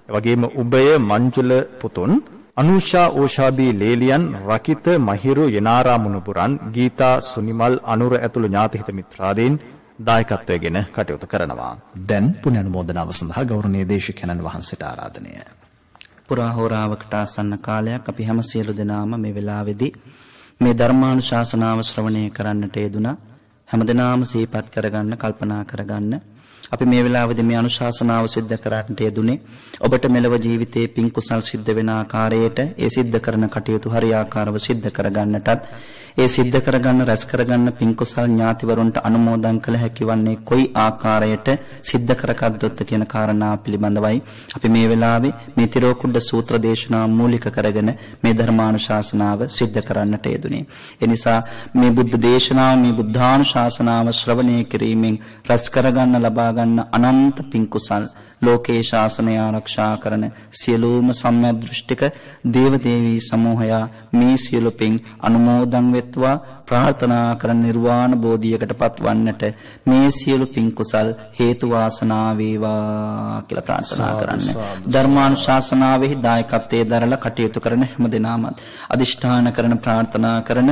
වගේම උබය මංජුල පුතුන් අනුෂා ඕෂාදී ලේලියන් රකිත මහිරු යනාරා මුණුපුරන් ගීතා සුනිමල් අනුර ඇතුළු ඥාතිහිත මිත්‍රාදීන් දායකත්වයෙන් කටයුතු කරනවා. දැන් පුණ්‍යානුමෝදනාව සඳහා ගෞරවනීය දේශකයන්න් වහන්සේට ආරාධනය. පුරා හෝරාවකට ආසන්න කාලයක් අපි හැම සියලු දෙනාම මේ වෙලාවේදී මේ ධර්මානුශාසනාව ශ්‍රවණය කරන්නට යෙදුණා. හැමදෙනාම සිහිපත් කරගන්න, කල්පනා කරගන්න. අපි මේ වෙලාවේදී මේ අනුශාසනාව සිද්ධ කරන්නට යෙදුනේ ඔබට මෙලව ජීවිතයේ පින් කුසල් සිද්ධ වෙන ආකාරයට ඒ සිද්ධ කරන කටයුතු හරියාකාරව සිද්ධ කරගන්නටත් ඒ සිද්ධ කරගන්න රැස් කරගන්න පින් කුසල් ඥාතිවරුන්ට අනුමෝදන් කළ හැකි වන්නේ කොයි ආකාරයට සිද්ධ කරගත්තොත් කියන කාරණා පිළිබඳවයි අපි මේ වෙලාවේ මේ තිරෝකුඩ සූත්‍ර දේශනාව මූලික කරගෙන මේ ධර්මානුශාසනාව සිද්ධ කරන්නට යෙදුනේ. ඒ නිසා මේ බුද්ධ දේශනාව මේ බුද්ධානුශාසනාව ශ්‍රවණය කිරීමෙන් රැස් කරගන්න ලබා ගන්න අනන්ත පින් කුසල් ලෝකේ ශාසනය ආරක්ෂා කරන සියලුම සම්මදෘෂ්ටික දේවදේවී සමූහයා මේ සියලු පින් අනුමෝදන් වෙත්වා ප්‍රාර්ථනා කරන නිර්වාණ බෝධියකටපත් වන්නට මේ සියලු පින් කුසල් හේතු වාසනා වේවා කියලා ප්‍රාර්ථනා කරන්න. ධර්මානුශාසනාවෙහි දායකත්වයේ දරලා කටයුතු කරන හැම දිනම අදිෂ්ඨාන කරන ප්‍රාර්ථනා කරන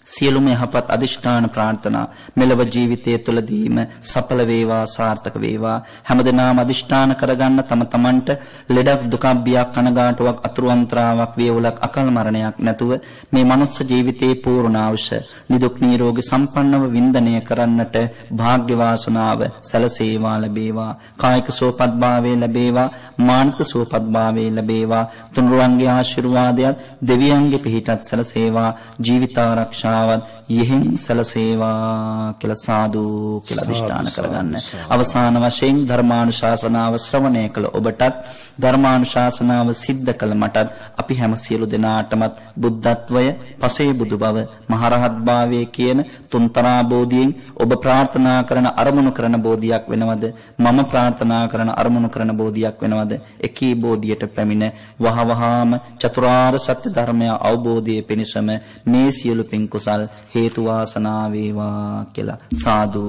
සියලුම යහපත් අදිෂ්ඨාන ප්‍රාර්ථනා මෙලව ජීවිතය තුළදීම සඵල වේවා, සාර්ථක වේවා. හැමදෙනාම අදිෂ්ඨාන කරගන්න තම තමන්ට ලෙඩක් දුකක් බියක් කනගාටුවක් අතුරු අන්තරාවක් වේවුලක් අකල් මරණයක් නැතුව මේ මනුස්ස ජීවිතයේ පූර්ණාංශ නිදුක් නිරෝගී සම්පන්නව වින්දනය කරන්නට වාග්ය වාසනාව සැලසේවා ලැබේවා. කායික සුවපත්භාවය ලැබේවා, මානසික සුවපත්භාවය ලැබේවා. තුන්රුවන්ගේ ආශිර්වාදයත් දෙවියන්ගේ පිහිටත් සැලසේවා. ජීවිතාරක්ෂා යෙහෙන් සැලසේවා කියලා සාදු කියලා අදිෂ්ඨාන කරගන්න. අවසාන වශයෙන් ධර්මානුශාසනාව ශ්‍රවණය කළ ඔබටත් ධර්මානුශාසනාව සිද්ධ කළ මටත් අපි හැම සියලු දෙනාටමත් බුද්ධත්වය, පසේ බුදු බව, මහරහත් භාවය කියන තුන්තරා බෝධියෙන් ඔබ ප්‍රාර්ථනා කරන අරමුණු කරන බෝධියක් වෙනවද, මම ප්‍රාර්ථනා කරන අරමුණු කරන බෝධියක් වෙනවද, එකී බෝධියට පැමිණ වහවහාම චතුරාර්ය සත්‍ය ධර්මය අවබෝධයේ පිණිසම මේ සියලු පින් කුසල් හේතු වාසනා වේවා කියලා සාදු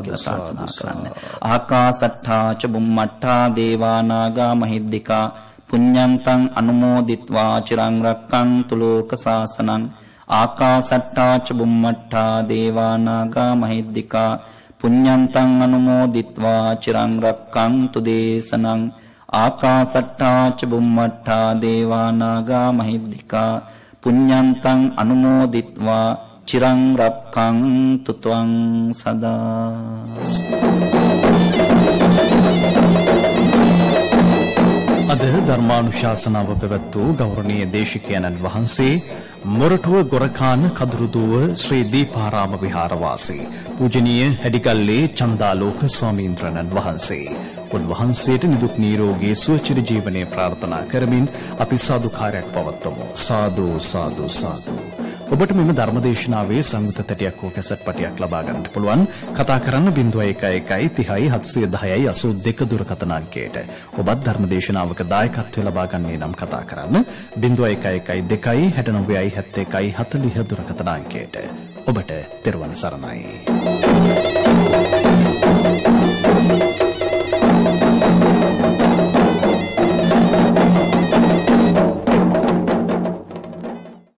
කියලා ප්‍රාර්ථනා කරන්න. ආකාසට්ඨා ච බුම්මට්ඨා දේවා නාග මහිද්దికා පුඤ්ඤන්තං අනුමෝදිත්වා චිරං රක්ඛන්තු ලෝක සාසනං. ආකාසට්ඨා ච බුම්මට්ඨා දේවා නාග මහිද්దికා පුඤ්ඤන්තං අනුමෝදිත්වා චිරං රක්ඛන්තු දේශනං. ආකාසට්ඨා ච බුම්මට්ඨා දේවා නාග මහිද්దికා පුඤ්ඤන්තං අනුමෝදිත්වා චිරං රක්ඛන්තු ත්වං සදා. අද ධර්මානුශාසනාව පැවැත් වූ ගෞරවනීය දේශකයන්න් වහන්සේ මොරටුව ගොරකාන කදුරුදුව ශ්‍රී දීපාරාම විහාරවාසී පූජනීය හැඩිගල්ලේ චන්දාලෝක ස්වාමීන්ද්‍රයන් වහන්සේ. උන්වහන්සේට නිදුක් නිරෝගී සුවචිර ජීවනයේ ප්‍රාර්ථනා කරමින් අපි සාදුකාරයක් පවත්වමු. සාදු සාදු සාදු. ඔබට මෙම ධර්මදේශනාවේ සංයුත තැටියක් හෝ කැසට් පටියක් ලබා ගන්නට පුළුවන්. කතා කරන්න 0111 30 710 82 දුරකථන අංකයට. ඔබත් ධර්මදේශනාවක දායකත්වය ලබා ගන්නේ නම් කතා කරන්න 0111 2 69 71 40 දුරකථන අංකයට. ඔබට තෙරුවන් සරණයි.